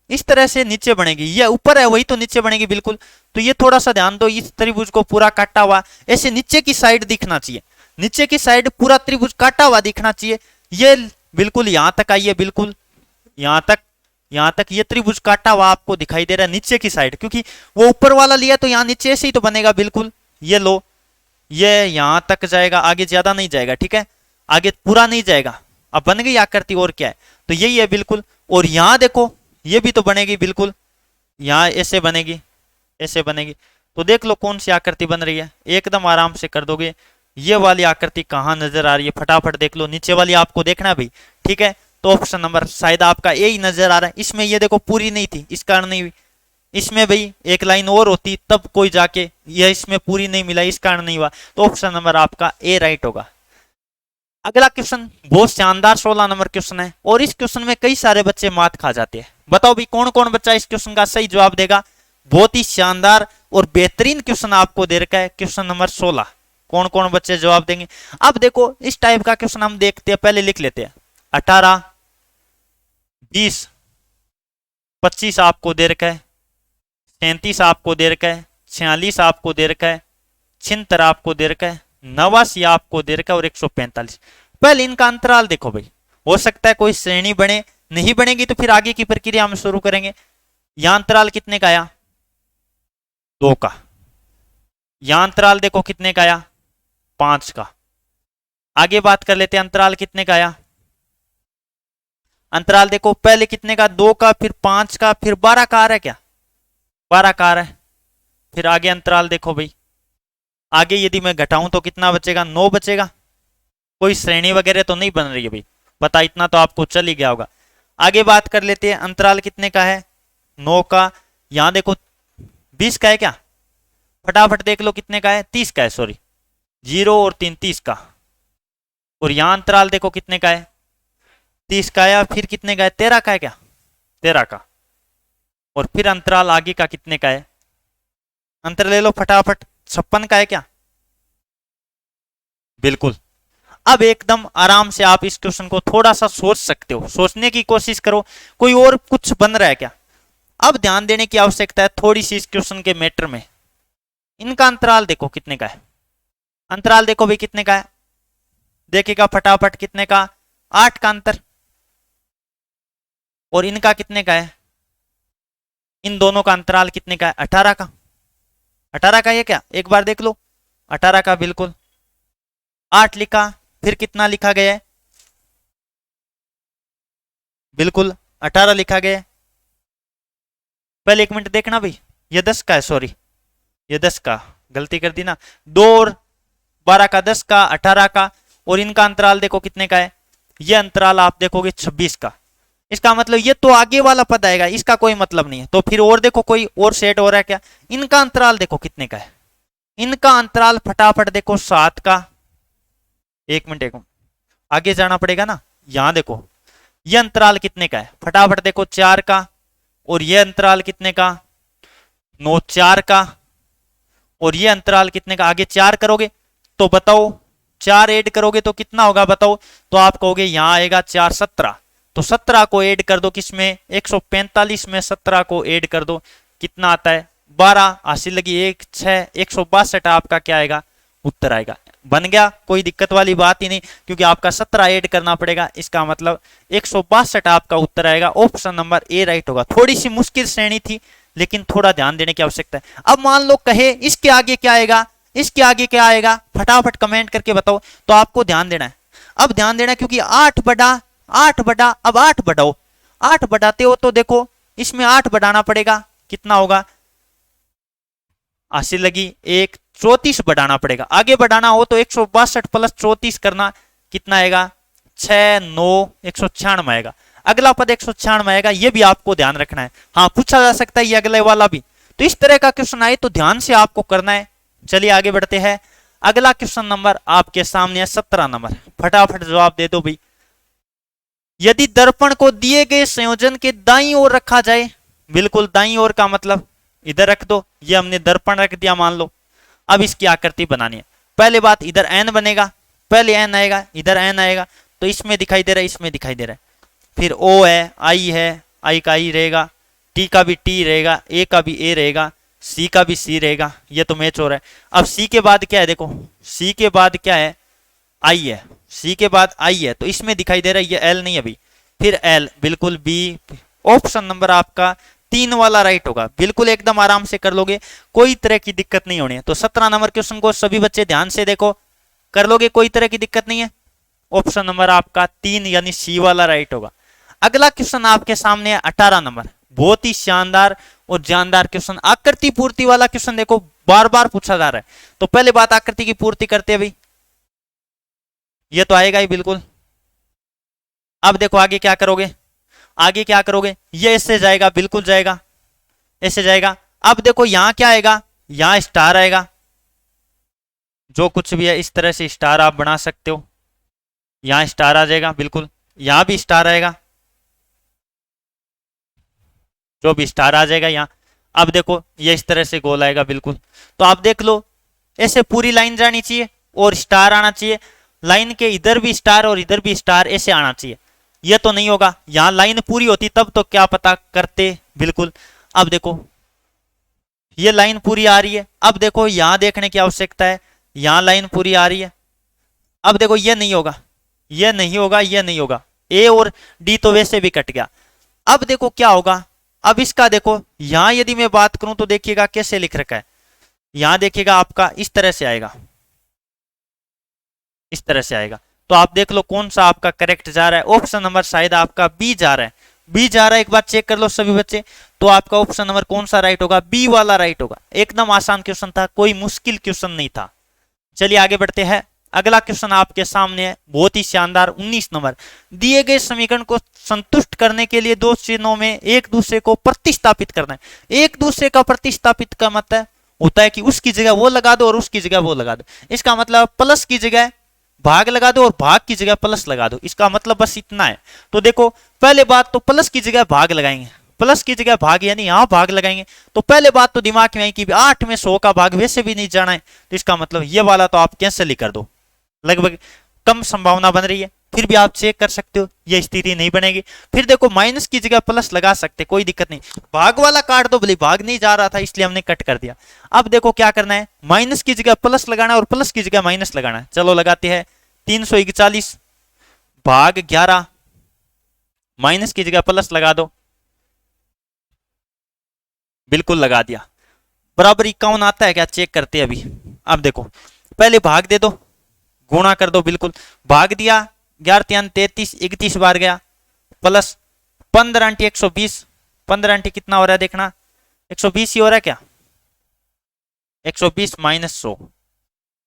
इस तरह से नीचे बनेगी, ये ऊपर है वही तो नीचे बनेगी बिल्कुल। तो ये थोड़ा सा ध्यान दो, इस त्रिभुज को पूरा काटा हुआ ऐसे नीचे की साइड दिखना चाहिए, नीचे की साइड पूरा त्रिभुज काटा हुआ दिखना चाहिए। ये बिल्कुल यहां तक आइए, बिल्कुल यहां तक ये त्रिभुज काटा हुआ आपको दिखाई दे रहा है नीचे की साइड, क्योंकि वो ऊपर वाला लिया तो यहाँ नीचे से ही तो बनेगा बिल्कुल। ये लो, ये यहां तक जाएगा, आगे ज्यादा नहीं जाएगा, ठीक है, आगे पूरा नहीं जाएगा। अब बन गई आकृति, और क्या है, तो यही है बिल्कुल। और यहां देखो ये भी तो बनेगी बिल्कुल, यहां ऐसे बनेगी, ऐसे बनेगी। तो देख लो कौन सी आकृति बन रही है, एकदम आराम से कर दोगे। ये वाली आकृति कहाँ नजर आ रही है, फटाफट देख लो। नीचे वाली आपको देखना है भाई, ठीक है। तो ऑप्शन नंबर शायद आपका यही नजर आ रहा है। इसमें ये देखो पूरी नहीं थी, इस कारण नहीं हुई। इसमें भाई एक लाइन और होती तब कोई जाके, यह इसमें पूरी नहीं मिला, इस कारण नहीं हुआ। तो ऑप्शन नंबर आपका ए राइट होगा। अगला क्वेश्चन बहुत शानदार 16 नंबर क्वेश्चन है, और इस क्वेश्चन में कई सारे बच्चे मात खा जाते हैं। बताओ भी कौन कौन बच्चा इस क्वेश्चन का सही जवाब देगा। बहुत ही शानदार और बेहतरीन क्वेश्चन आपको दे रखा है, क्वेश्चन नंबर 16। कौन कौन बच्चे जवाब देंगे। अब देखो इस टाइप का क्वेश्चन हम देखते हैं, पहले लिख लेते हैं। 18, 20, 25 आपको दे रखा है, 37 आपको दे रखा है, 46 आपको दे रखा है, 76 आपको दे रखा है, 89 आपको दे रखा है और 145। पहले इनका अंतराल देखो भाई, हो सकता है कोई श्रेणी बने, नहीं बनेगी तो फिर आगे की प्रक्रिया हम शुरू करेंगे। यहां अंतराल कितने का आया, 2 का। यहां अंतराल देखो कितने का आया, 5 का। आगे बात कर लेते हैं, अंतराल कितने का आया। अंतराल देखो पहले कितने का, 2 का, फिर 5 का, फिर 12 का आ रहा है क्या, 12 का आ रहा है। फिर आगे अंतराल देखो भाई, आगे यदि मैं घटाऊं तो कितना बचेगा, 9 बचेगा। कोई श्रेणी वगैरह तो नहीं बन रही है भाई, पता इतना तो आपको चल ही गया होगा। आगे बात कर लेते हैं, अंतराल कितने का है, 9 का। यहां देखो 20 का है क्या, फटाफट देख लो कितने का है, 30 का है, सॉरी 0 और 3 30 का। और यहां अंतराल देखो कितने का है, 30 का है। फिर कितने का है, 13 का है क्या, 13 का। और फिर अंतराल आगे का कितने का है, अंतर ले लो फटाफट, 56 का है क्या, बिल्कुल। अब एकदम आराम से आप इस क्वेश्चन को थोड़ा सा सोच सकते हो, सोचने की कोशिश करो, कोई और कुछ बन रहा है क्या। अब ध्यान देने की आवश्यकता है थोड़ी सी इस क्वेश्चन के मैटर में। इनका अंतराल देखो कितने का है, अंतराल देखो भाई कितने का है, देखिएगा फटाफट कितने का, 8 का अंतर। और इनका कितने का है, इन दोनों का अंतराल कितने का है, 18 का। 18 का ये क्या, एक बार देख लो, 18 का बिल्कुल। 8 लिखा, फिर कितना लिखा गया है, बिल्कुल 18 लिखा गया है। पहले 1 मिनट देखना भाई, ये 10 का है, सॉरी ये 10 का, गलती कर दी ना। 2 और 12 का, 10 का, 18 का। और इनका अंतराल देखो कितने का है, ये अंतराल आप देखोगे 26 का। इसका मतलब ये तो आगे वाला पद आएगा, इसका कोई मतलब नहीं है। तो फिर और देखो कोई और सेट हो रहा है क्या। इनका अंतराल देखो कितने का है, इनका अंतराल फटाफट देखो 7 का। 1 मिनट, 1 मिनट आगे जाना पड़ेगा ना। यहां देखो ये अंतराल कितने का है, फटाफट देखो 4 का। और ये अंतराल कितने का, 9 4 का। और ये अंतराल कितने का, आगे 4 करोगे तो बताओ, 4 ऐड करोगे तो कितना होगा बताओ। तो आप कहोगे यहां आएगा 4 17। तो 17 को ऐड कर दो किसमें, 145 में 17 को ऐड कर दो, कितना आता है 12। हासिल लगी 1 6, 162 आपका क्या आएगा, उत्तर आएगा। बन गया, कोई दिक्कत वाली बात ही नहीं, क्योंकि आपका 17 ऐड करना पड़ेगा। इसका मतलब 162 आपका उत्तर आएगा। ऑप्शन नंबर ए राइट होगा। थोड़ी सी मुश्किल श्रेणी थी, लेकिन थोड़ा ध्यान देने की आवश्यकता है। अब मान लो कहे इसके आगे क्या आएगा, इसके आगे क्या आएगा, फटाफट कमेंट करके बताओ। तो आपको ध्यान देना है, अब ध्यान देना, क्योंकि 8 बटा अब 8 बढ़ाओ, 8 बढ़ाते हो तो देखो इसमें 8 बढ़ाना पड़ेगा, कितना होगा, हासिल लगी 1 34 बढ़ाना पड़ेगा। आगे बढ़ाना हो तो 162 प्लस 34 करना, कितना आएगा 6 9 196 आएगा। अगला पद 196 आएगा, ये भी आपको ध्यान रखना है। हाँ पूछा जा सकता है ये अगले वाला भी। तो इस तरह का क्वेश्चन आए तो ध्यान से आपको करना है। चलिए आगे बढ़ते हैं। अगला क्वेश्चन नंबर आपके सामने है 17 नंबर, फटाफट जवाब दे दो भाई। यदि दर्पण को दिए गए संयोजन के दाईं ओर रखा जाए, बिल्कुल दाईं ओर का मतलब इधर रख दो, ये हमने दर्पण रख दिया मान लो। अब इसकी आकृति बनानी है। पहले बात इधर एन बनेगा, पहले एन आएगा, इधर एन आएगा, तो इसमें दिखाई दे रहा है, इसमें दिखाई दे रहा है। फिर ओ है, आई का आई रहेगा, टी का भी टी रहेगा, ए का भी ए रहेगा, सी का भी सी रहेगा। ये तो मैच हो रहा है। अब सी के बाद क्या है, देखो सी के बाद क्या है, आई है, सी के बाद आई है, तो इसमें दिखाई दे रहा है ये एल नहीं अभी। फिर एल, बिल्कुल बी। ऑप्शन नंबर आपका 3 वाला राइट होगा। बिल्कुल एकदम आराम से कर लोगे, कोई तरह की दिक्कत नहीं होनी है। तो 17 नंबर क्वेश्चन को सभी बच्चे ध्यान से देखो, कर लोगे, कोई तरह की दिक्कत नहीं है। ऑप्शन नंबर आपका 3 यानी सी वाला राइट होगा। अगला क्वेश्चन आपके सामने है 18 नंबर, बहुत ही शानदार और जानदार क्वेश्चन। आकृति पूर्ति वाला क्वेश्चन देखो बार बार पूछा जा रहा है, तो पहले बात आकृति की पूर्ति करते हैं भाई, ये तो आएगा ही बिल्कुल। अब देखो आगे क्या करोगे, आगे क्या करोगे, ये इससे जाएगा, बिल्कुल जाएगा, ऐसे जाएगा। अब देखो यहां क्या आएगा, यहां स्टार आएगा, जो कुछ भी है इस तरह से स्टार आप बना सकते हो, यहां स्टार आ जाएगा बिल्कुल, यहां भी स्टार आएगा, जो भी स्टार आ जाएगा यहाँ। अब देखो ये इस तरह से गोल आएगा बिल्कुल। तो आप देख लो ऐसे पूरी लाइन जानी चाहिए और स्टार आना चाहिए, लाइन के इधर भी स्टार और इधर भी स्टार ऐसे आना चाहिए। ये तो नहीं होगा, यहाँ लाइन पूरी होती तब तो क्या पता करते बिल्कुल। अब देखो ये लाइन पूरी आ रही है, अब देखो यहां देखने की आवश्यकता है, यहां लाइन पूरी आ रही है। अब देखो ये नहीं होगा, ये नहीं होगा, ये नहीं होगा, ए और डी तो वैसे भी कट गया। अब देखो क्या होगा, अब इसका देखो यहां यदि मैं बात करूं तो देखिएगा कैसे लिख रखा है, यहां देखिएगा आपका इस तरह से आएगा, इस तरह से आएगा। तो आप देख लो कौन सा आपका करेक्ट जा रहा है, ऑप्शन नंबर शायद आपका बी जा रहा है, बी जा रहा है, एक बार चेक कर लो सभी बच्चे। तो आपका ऑप्शन नंबर कौन सा राइट होगा, बी वाला राइट होगा। एकदम आसान क्वेश्चन था, कोई मुश्किल क्वेश्चन नहीं था। चलिए आगे बढ़ते हैं, अगला क्वेश्चन आपके सामने है, बहुत ही शानदार 19 नंबर। दिए गए समीकरण को संतुष्ट करने के लिए दो चिन्हों में एक दूसरे को प्रतिस्थापित करना है। एक दूसरे का प्रतिस्थापित का मतलब होता है कि उसकी जगह वो लगा दो और उसकी जगह वो लगा दो। इसका मतलब प्लस की जगह भाग लगा दो और भाग की जगह प्लस लगा दो, इसका मतलब बस इतना है। तो देखो पहले बात तो प्लस की जगह भाग लगाएंगे, प्लस की जगह भाग यानी यहां भाग लगाएंगे। तो पहले बात तो दिमाग में आई कि 8 में 100 का भाग वैसे भी नहीं जाना है, तो इसका मतलब ये वाला तो आप कैंसिल ही कर दो, लगभग कम संभावना बन रही है। फिर भी आप चेक कर सकते हो, ये स्थिति नहीं बनेगी। फिर देखो माइनस की जगह प्लस लगा सकते, कोई दिक्कत नहीं। भाग वाला काट दो, भले भाग नहीं जा रहा था इसलिए हमने कट कर दिया। अब देखो क्या करना है, माइनस की जगह प्लस लगाना और प्लस की जगह माइनस लगाना है। चलो लगाते हैं, 341 भाग 11, माइनस की जगह प्लस लगा दो, बिल्कुल लगा दिया। बराबर 51 आता है क्या, चेक करते हैं अभी। अब देखो पहले भाग दे दो, गुणा कर दो, बिल्कुल भाग दिया, 11 3 33 31 बार गया, प्लस 15 अंटी 120, 15 अंटी कितना हो रहा है देखना, 120 ही हो रहा है क्या, 120 माइनस 100।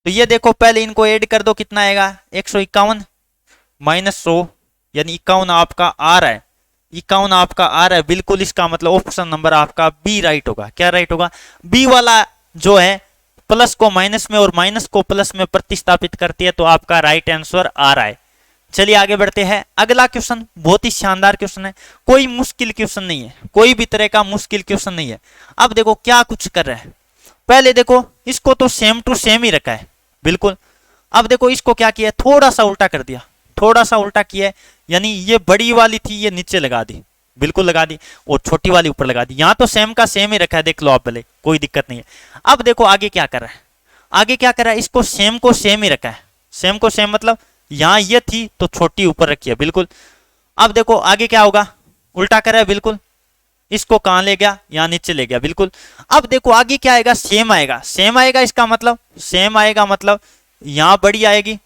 तो ये देखो पहले इनको ऐड कर दो, कितना आएगा 151 माइनस 100 यानी 51 आपका आ रहा है, 51 आपका आ रहा है बिल्कुल। इसका मतलब ऑप्शन नंबर आपका बी राइट होगा। क्या राइट होगा, बी वाला जो है प्लस को माइनस में और माइनस को प्लस में प्रतिस्थापित करती है, तो आपका राइट आंसर आ रहा है। चलिए आगे बढ़ते हैं, अगला क्वेश्चन बहुत ही शानदार क्वेश्चन है, कोई मुश्किल क्वेश्चन नहीं है, कोई भी तरह का मुश्किल क्वेश्चन नहीं है। अब देखो क्या कुछ कर रहा है, पहले देखो इसको तो सेम टू सेम ही रखा है बिल्कुल। अब देखो इसको क्या किया, थोड़ा सा उल्टा कर दिया, थोड़ा सा उल्टा किया है, यानी ये बड़ी वाली थी ये नीचे लगा दी, बिल्कुल लगा दी, और छोटी वाली ऊपर लगा दी। यहां तो सेम का सेम ही रखा है, देख लो आप भले, कोई दिक्कत नहीं है। अब देखो आगे क्या कर रहा है, आगे क्या कर रहा है, इसको सेम को सेम ही रखा है, सेम को सेम मतलब यहां ये थी तो छोटी ऊपर रखी है बिल्कुल। अब देखो आगे क्या होगा, उल्टा कर रहा है बिल्कुल, इसको कहां ले गया, यहां नीचे ले गया बिल्कुल। अब देखो आगे क्या आएगा, सेम आएगा, सेम आएगा, इसका मतलब सेम आएगा मतलब यहां बड़ी आएगी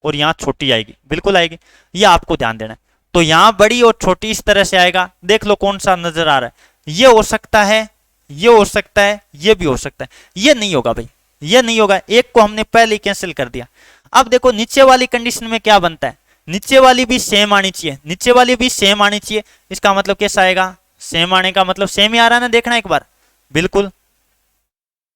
और यहां छोटी आएगी, बिल्कुल आएगी, ये आपको ध्यान देना है। तो यहां बड़ी और छोटी इस तरह से आएगा, देख लो कौन सा नजर आ रहा है, ये हो सकता है, ये हो सकता है, ये भी हो सकता है, ये नहीं होगा भाई, ये नहीं होगा, एक को हमने पहले ही कैंसिल कर दिया। अब देखो नीचे वाली कंडीशन में क्या बनता है, नीचे वाली भी सेम आनी चाहिए, नीचे वाली भी सेम आनी चाहिए, इसका मतलब कैसा आएगा, सेम आने का मतलब सेम ही आ रहा है ना, देखना एक बार, बिल्कुल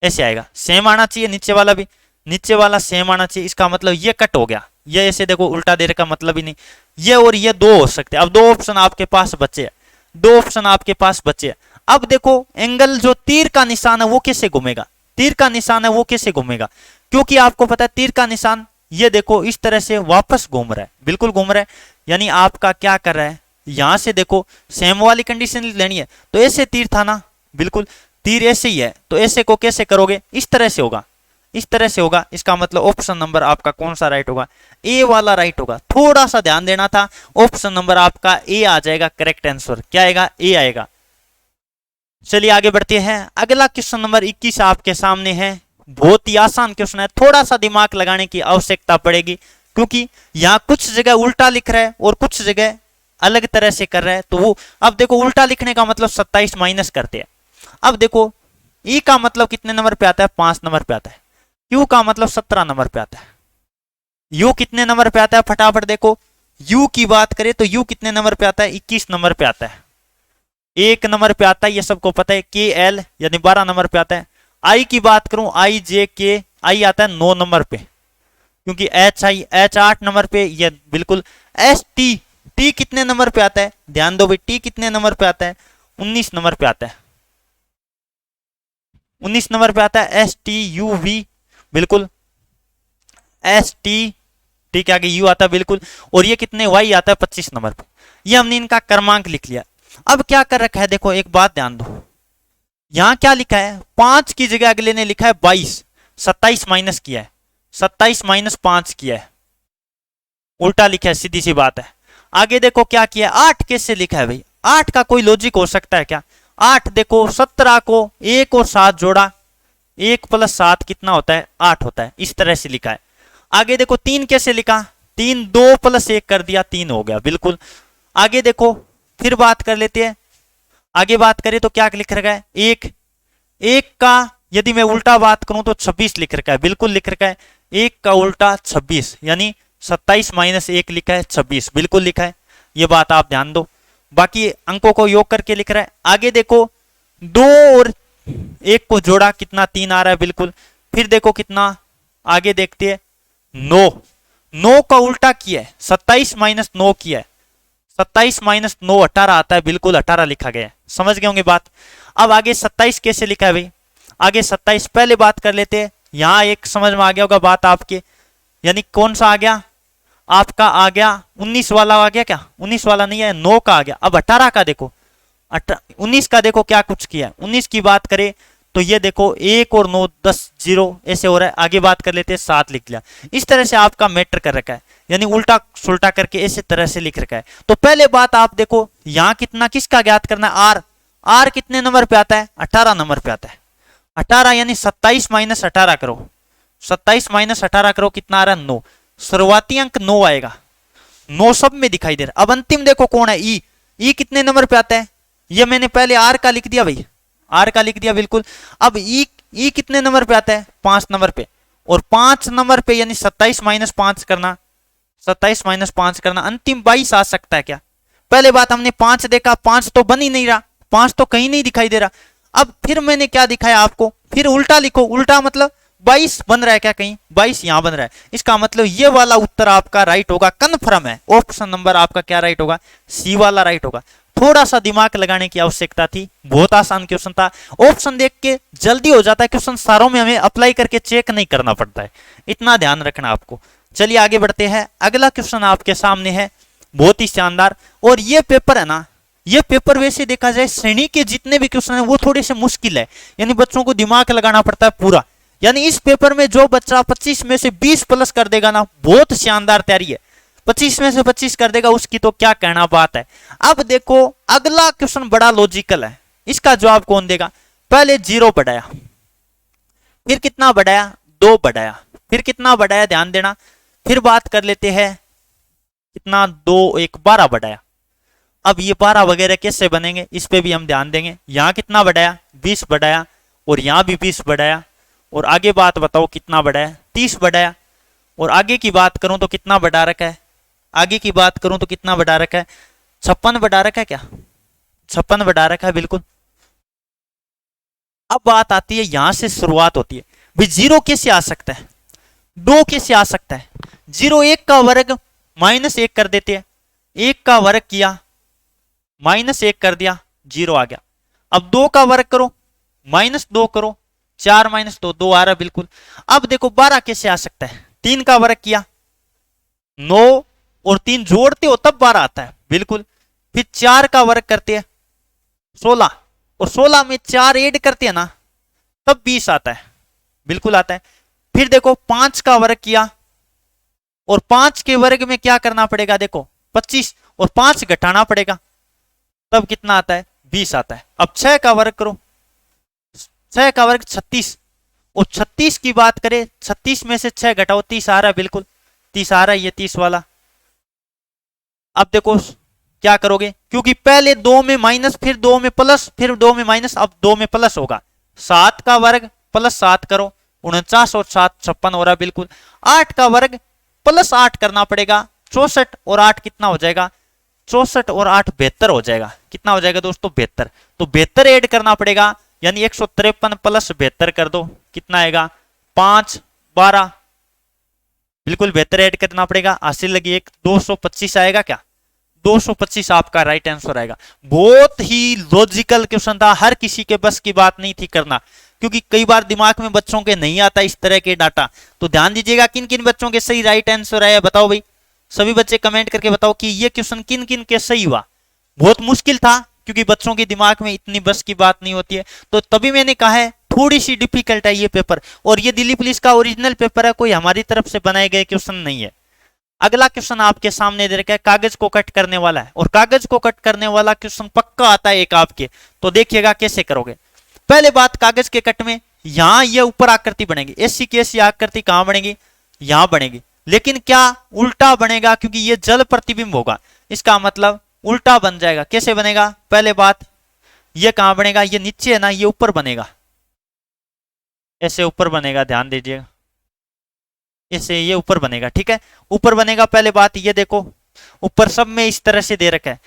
ऐसे आएगा, सेम आना चाहिए, नीचे वाला भी, नीचे वाला सेम आना चाहिए, इसका मतलब ये कट हो गया, ये ऐसे देखो उल्टा दे का मतलब ही नहीं, ये और ये दो हो सकते हैं। अब दो ऑप्शन आपके पास बचे हैं, दो ऑप्शन आपके पास बचे हैं। अब देखो एंगल जो तीर का निशान है वो कैसे घूमेगा, तीर का निशान है वो कैसे घूमेगा, क्योंकि आपको पता है तीर का निशान ये देखो इस तरह से वापस घूम रहा है, बिल्कुल घूम रहा है, यानी आपका क्या कर रहा है, यहां से देखो सेम वाली कंडीशन लेनी है, तो ऐसे तीर था ना, बिल्कुल तीर ऐसे ही है, तो ऐसे को कैसे करोगे, इस तरह से होगा, इस तरह से होगा। इसका मतलब ऑप्शन नंबर आपका कौन सा राइट होगा, ए वाला राइट होगा। थोड़ा सा ध्यान देना था, ऑप्शन नंबर आपका ए आ जाएगा करेक्ट आंसर, क्या आएगा, ए आएगा। चलिए आगे बढ़ते हैं, अगला क्वेश्चन नंबर 21 आपके सामने है, बहुत ही आसान क्वेश्चन है, थोड़ा सा दिमाग लगाने की आवश्यकता पड़ेगी, क्योंकि यहाँ कुछ जगह उल्टा लिख रहा है और कुछ जगह अलग तरह से कर रहा है तो वो, अब देखो उल्टा लिखने का मतलब 27 माइनस करते हैं। अब देखो ई का मतलब कितने नंबर पे आता है, 5 नंबर पे आता है। क्यू का मतलब 17 नंबर पे आता है। यू कितने नंबर पे आता है, फटाफट देखो। यू की बात करें तो यू कितने नंबर पे आता है, 21 नंबर पे आता है। 1 नंबर पे आता है, ये सबको पता है। के एल यानी 12 नंबर पे आता है। आई की बात करूं, आई जे के, आई आता है 9 नंबर पे, क्योंकि एच आई, एच 8 नंबर पे, ये बिल्कुल। एस टी, टी कितने नंबर पे आता है, ध्यान दो भाई, टी कितने नंबर पे आता है, 19 नंबर पे आता है। 19 नंबर पे आता है। एस टी यू वी, बिल्कुल। एस टी, टी के आगे यू आता है, बिल्कुल। और ये कितने, वाई आता है 25 नंबर पे। ये हमने इनका क्रमांक लिख लिया। अब क्या कर रखा है, देखो एक बात ध्यान दो, यहां क्या लिखा है, 5 की जगह अगले ने लिखा है 22, 27 माइनस किया है, 27 माइनस 5 किया है, उल्टा लिखा है, सीधी सी बात है। आगे देखो क्या किया है, 8 कैसे लिखा है भाई, 8 का कोई लॉजिक हो सकता है क्या। 8 देखो, 17 को 1 और 7 जोड़ा, 1 प्लस 7 कितना होता है, 8 होता है, इस तरह से लिखा है। आगे देखो 3 कैसे लिखा, 3 2 प्लस 1 कर दिया, 3 हो गया, बिल्कुल। आगे देखो फिर बात कर लेते हैं, आगे बात करें तो क्या लिख रखा है, 1, 1 का यदि मैं उल्टा बात करूं तो 26 लिख रखा है, बिल्कुल लिख रखा है। 1 का उल्टा 26, यानी 27 माइनस 1 लिखा है 26, बिल्कुल लिखा है। ये बात आप ध्यान दो, बाकी अंकों को योग करके लिख रहा है। आगे देखो 2 और 1 को जोड़ा, कितना 3 आ रहा है, बिल्कुल। फिर देखो कितना, आगे देखते हैं 9, 9 का उल्टा किया है, 27 माइनस 9 किया है, 27 माइनस 9 18 आता है, बिल्कुल 18 लिखा गया है, समझ गए होंगे बात। अब आगे 27 कैसे लिखा है भाई, आगे 27 पहले बात कर लेते हैं। यहां एक समझ में आ गया होगा बात आपके, यानी कौन सा आ गया आपका, आ गया 19 वाला आ गया क्या, 19 वाला नहीं है, 9 का आ गया। अब 18 का देखो, 19 का देखो क्या कुछ किया है। 19 की बात करें तो ये देखो 1 और 9 10 0 ऐसे हो रहा है। आगे बात कर लेते हैं, 7 लिख लिया। इस तरह से आपका मैटर कर रखा है, यानी उल्टा सुल्टा करके इसी तरह से लिख रखा है। तो पहले बात आप देखो, यहां कितना किसका ज्ञात करना है, आर। आर कितने नंबर पे आता है, 18 नंबर पे आता है। 18 यानी 27 माइनस 18 करो, 27 माइनस 18 करो, कितना आ रहा है 9। शुरुआती अंक 9 आएगा, 9 सब में दिखाई दे रहा। अब अंतिम देखो कौन है, ई। ई कितने नंबर पे आता है, ये मैंने पहले आर का लिख दिया भाई, आर का लिख दिया, बिल्कुल। अब ई कितने नंबर पे आता है, 5 नंबर पे। और 5 नंबर पे यानी 27 माइनस 5 करना, 27 माइनस 5 करना, अंतिम 22 आ सकता है क्या। पहले बात हमने 5 देखा, 5 तो बन ही नहीं रहा, 5 तो कहीं नहीं दिखाई दे रहा। अब फिर मैंने क्या दिखाया आपको, फिर उल्टा लिखो, उल्टा मतलब 22 बन रहा है क्या, कहीं 22 यहां बन रहा है। इसका मतलब ये वाला उत्तर आपका राइट होगा, कन्फर्म है। ऑप्शन नंबर आपका क्या राइट होगा, सी वाला राइट होगा। थोड़ा सा दिमाग लगाने की आवश्यकता थी, बहुत आसान क्वेश्चन था। ऑप्शन देख के जल्दी हो जाता है क्वेश्चन, सारों में हमें अप्लाई करके चेक नहीं करना पड़ता है, इतना ध्यान रखना आपको। चलिए आगे बढ़ते हैं, अगला क्वेश्चन आपके सामने है, बहुत ही शानदार। और ये पेपर है ना, ये पेपर वैसे देखा जाए श्रेणी के जितने भी क्वेश्चन है वो थोड़े से मुश्किल है, यानी बच्चों को दिमाग लगाना पड़ता है पूरा। यानी इस पेपर में जो बच्चा 25 में से 20 प्लस कर देगा ना, बहुत शानदार तैयारी है। 25 में से 25 कर देगा, उसकी तो क्या कहना बात है। अब देखो अगला क्वेश्चन बड़ा लॉजिकल है, इसका जवाब कौन देगा। पहले 0 बढ़ाया, फिर कितना बढ़ाया, 2 बढ़ाया, फिर कितना बढ़ाया, ध्यान देना। फिर बात कर लेते हैं, कितना 2 1 12 बढ़ाया। अब ये 12 वगैरह कैसे बनेंगे, इस पे भी हम ध्यान देंगे। यहां कितना बढ़ाया, 20 बढ़ाया, और यहां भी 20 बढ़ाया। और आगे बात बताओ कितना बढ़ाया, 30 बढ़ाया। और आगे की बात करूं तो कितना बढ़ा रखा है, आगे की बात करूं तो कितना बढ़ा रखा है, 56 बढ़ा रखा है क्या, 56 बढ़ा रखा है, बिल्कुल। अब बात आती है, यहां से शुरुआत होती है भाई, 0 कैसे आ सकता है, 2 कैसे आ सकता है। 0 1 का वर्ग माइनस 1 कर देते हैं, 1 का वर्ग किया माइनस 1 कर दिया, 0 आ गया। अब 2 का वर्ग करो, माइनस 2 करो, 4 माइनस 2 2 आ रहा है, बिल्कुल। अब देखो 12 कैसे आ सकता है, 3 का वर्ग किया, 9 और 3 जोड़ते हो तब 12 आता है, बिल्कुल। फिर 4 का वर्ग करते हैं 16, और 16 में 4 ऐड करते हैं ना, तब 20 आता है, बिल्कुल आता है। फिर देखो 5 का वर्ग किया, और 5 के वर्ग में क्या करना पड़ेगा, देखो 25 और 5 घटाना पड़ेगा, तब कितना आता है, 20 आता है। अब 6 का वर्ग करो, 6 का वर्ग 36, और 36 की बात करें, 36 में से 6 घटाओ, 30 आ रहा है, बिल्कुल 30 आ रहा है, ये 30 वाला। अब देखो क्या करोगे, क्योंकि पहले 2 में माइनस, फिर 2 में प्लस, फिर 2 में माइनस, अब 2 में प्लस होगा। 7 का वर्ग प्लस 7 करो, 49 और 7 56 हो रहा बिल्कुल। 8 का वर्ग प्लस 8 करना पड़ेगा, 64 और 8 कितना हो जाएगा, 64 और 8 72 हो जाएगा। कितना हो जाएगा दोस्तों, 72। तो 72 ऐड करना पड़ेगा, यानी 153 प्लस 72 कर दो, कितना आएगा 5 12, बिल्कुल 72 ऐड करना पड़ेगा। 80 लगी एक, 225 आएगा क्या, 225 आपका राइट आंसर आएगा। बहुत ही लॉजिकल क्वेश्चन था, हर किसी के बस की बात नहीं थी करना, क्योंकि कई बार दिमाग में बच्चों के नहीं आता इस तरह के डाटा। तो ध्यान दीजिएगा किन किन बच्चों के सही राइट आंसर आया बताओ भाई, सभी बच्चे कमेंट करके बताओ कि ये क्वेश्चन किन किन के सही हुआ। बहुत मुश्किल था क्योंकि बच्चों के दिमाग में इतनी बस की बात नहीं होती है, तो तभी मैंने कहा है थोड़ी सी डिफिकल्ट है ये पेपर। और ये दिल्ली पुलिस का ओरिजिनल पेपर है, कोई हमारी तरफ से बनाए गए क्वेश्चन नहीं है। अगला क्वेश्चन आपके सामने दे रखा है, कागज को कट करने वाला है, और कागज को कट करने वाला क्वेश्चन पक्का आता है एक आपके, तो देखिएगा कैसे करोगे। पहले बात, कागज के कट में यहां ये ऊपर आकृति बनेगी, ऐसी की ऐसी आकृति कहां बनेगी, यहां बनेगी, लेकिन क्या उल्टा बनेगा, क्योंकि ये जल प्रतिबिंब होगा, इसका मतलब उल्टा बन जाएगा। कैसे बनेगा, पहले बात ये कहां बनेगा, ये नीचे है ना, ये ऊपर बनेगा, ऐसे ऊपर बनेगा, ध्यान दीजिएगा, ऐसे ये ऊपर बनेगा, ठीक है, ऊपर बनेगा। पहले बात ये देखो, ऊपर सब में इस तरह से दे रखा है,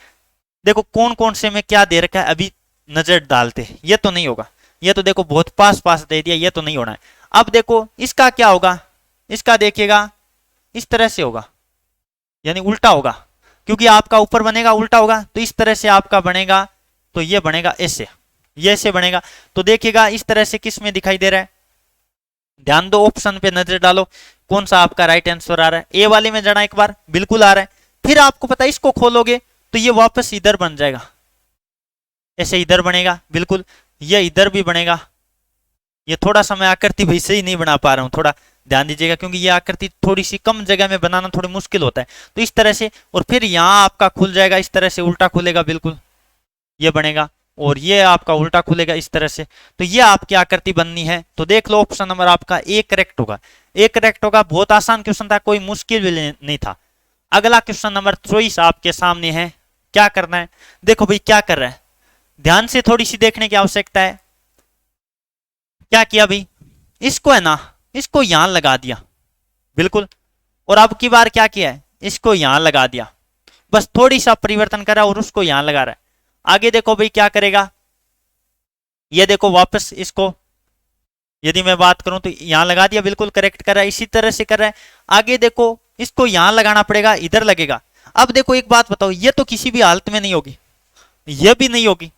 देखो कौन कौन से में क्या दे रखा है, अभी नजर डालते, ये तो नहीं होगा, ये तो देखो बहुत पास पास दे दिया, ये तो नहीं होना है। अब देखो इसका क्या होगा, इसका देखिएगा इस तरह से होगा, यानी उल्टा होगा, क्योंकि आपका ऊपर बनेगा उल्टा होगा, तो इस तरह से आपका बनेगा, तो ये बनेगा ऐसे, ये ऐसे बनेगा। तो देखिएगा इस तरह से किस में दिखाई दे रहा है, ध्यान दो, ऑप्शन पे नजर डालो कौन सा आपका राइट आंसर आ रहा है। ए वाले में जाना एक बार, बिल्कुल आ रहा है। फिर आपको पता है इसको खोलोगे तो ये वापस इधर बन जाएगा, ऐसे इधर बनेगा, बिल्कुल ये इधर भी बनेगा। ये थोड़ा सा मैं आकृति भी सही नहीं बना पा रहा हूं, थोड़ा ध्यान दीजिएगा, क्योंकि ये आकृति थोड़ी सी कम जगह में बनाना थोड़ी मुश्किल होता है। तो इस तरह से, और फिर यहाँ आपका खुल जाएगा, इस तरह से उल्टा खुलेगा, बिल्कुल ये बनेगा, और ये आपका उल्टा खुलेगा इस तरह से। तो ये आपकी आकृति बननी है। तो देख लो ऑप्शन नंबर आपका ए करेक्ट होगा, ए करेक्ट होगा। बहुत आसान क्वेश्चन था, कोई मुश्किल भी नहीं था। अगला क्वेश्चन नंबर 24 आपके सामने है, क्या करना है, देखो भाई क्या कर रहा है, ध्यान से थोड़ी सी देखने की आवश्यकता है। क्या किया भाई, इसको है ना, इसको यहां लगा दिया, बिल्कुल, और अब की बार क्या किया है, इसको यहां लगा दिया, बस थोड़ी सा परिवर्तन करा और उसको यहां लगा रहा है। आगे देखो भाई क्या करेगा, ये देखो वापस इसको, यदि मैं बात करूं तो यहां लगा दिया, बिल्कुल करेक्ट कर रहा है, इसी तरह से कर रहा है। आगे देखो इसको यहां लगाना पड़ेगा, इधर लगेगा। अब देखो एक बात बताओ, ये तो किसी भी हालत में नहीं होगी, ये भी नहीं होगी,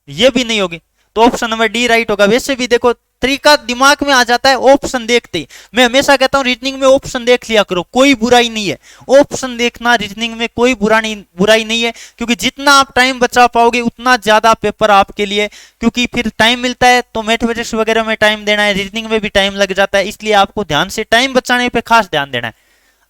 ये भी नहीं होगी, तो ऑप्शन नंबर डी राइट होगा। वैसे भी देखो तरीका दिमाग में आ जाता है ऑप्शन देखते ही। मैं हमेशा कहता हूं रीजनिंग में ऑप्शन देख लिया करो, कोई बुराई नहीं है, ऑप्शन देखना रीजनिंग में कोई बुराई नहीं है, क्योंकि जितना आप टाइम बचा पाओगे उतना ज्यादा पेपर आपके लिए, क्योंकि फिर टाइम मिलता है तो मैथमेटिक्स वगैरह में टाइम देना है, रीजनिंग में भी टाइम लग जाता है, इसलिए आपको ध्यान से टाइम बचाने पर खास ध्यान देना है।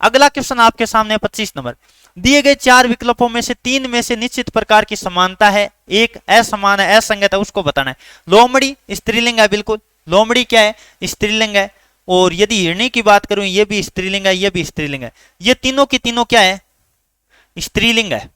अगला क्वेश्चन आपके सामने 25 नंबर, दिए गए 4 विकल्पों में से 3 में से निश्चित प्रकार की समानता है, एक असमान है, असंगत है, उसको बताना है। लोमड़ी स्त्रीलिंग है, बिल्कुल लोमड़ी क्या है, स्त्रीलिंग है। और यदि हिरणी की बात करूं, ये भी स्त्रीलिंग है, ये भी स्त्रीलिंग है, ये तीनों की तीनों क्या है, स्त्रीलिंग है,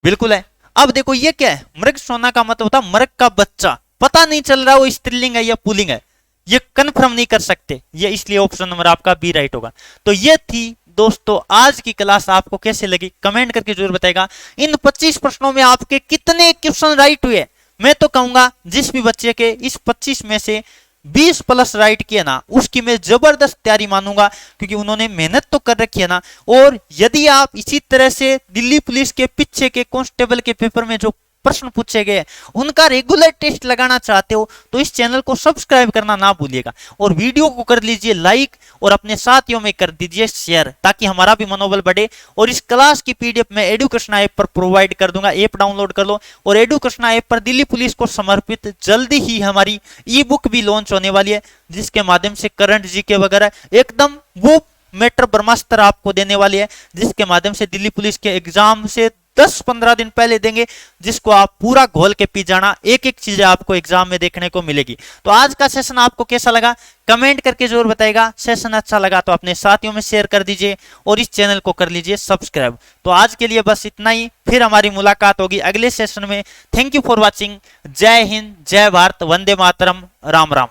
बिल्कुल है। अब देखो ये क्या है, मृग सोना का मतलब होता मृग का बच्चा, पता नहीं चल रहा वो स्त्रीलिंग है या पुल्लिंग है, ये कंफर्म नहीं कर सकते, ये इसलिए ऑप्शन नंबर आपका बी राइट होगा। तो ये थी दोस्तों आज की क्लास, आपको कैसे लगी कमेंट करके जरूर बताएगा। इन 25 प्रश्नों में आपके कितने क्वेश्चन राइट हुए, मैं तो कहूंगा जिस भी बच्चे के इस 25 में से 20 प्लस राइट किया ना, उसकी मैं जबरदस्त तैयारी मानूंगा, क्योंकि उन्होंने मेहनत तो कर रखी है ना। और यदि आप इसी तरह से दिल्ली पुलिस के पीछे के कांस्टेबल के पेपर में जो प्रश्न पूछे गए उनका रेगुलर टेस्ट लगाना चाहते हो तो इस चैनल को सब्सक्राइब करना ना भूलिएगा, और वीडियो को कर लीजिए लाइक, और अपने साथियों में कर दीजिए शेयर, ताकि हमारा भी मनोबल बढ़े। और इस क्लास की पीडीएफ मैं एडुकृष्णा ऐप पर प्रोवाइड कर दूंगा, ऐप डाउनलोड कर लो। और एडुकृष्णा ऐप पर दिल्ली पुलिस को समर्पित जल्दी ही हमारी ई बुक भी लॉन्च होने वाली है, जिसके माध्यम से करंट जीके वगैरह एकदम वो मैटर ब्रह्मास्त्र आपको देने वाली है, जिसके माध्यम से दिल्ली पुलिस के एग्जाम से 10-15 दिन पहले देंगे, जिसको आप पूरा घोल के पी जाना, एक एक चीजें आपको एग्जाम में देखने को मिलेगी। तो आज का सेशन आपको कैसा लगा कमेंट करके जरूर बताइएगा। सेशन अच्छा लगा तो अपने साथियों में शेयर कर दीजिए और इस चैनल को कर लीजिए सब्सक्राइब। तो आज के लिए बस इतना ही, फिर हमारी मुलाकात होगी अगले सेशन में। Thank you for watching. जय हिंद, जय भारत, वंदे मातरम, राम राम।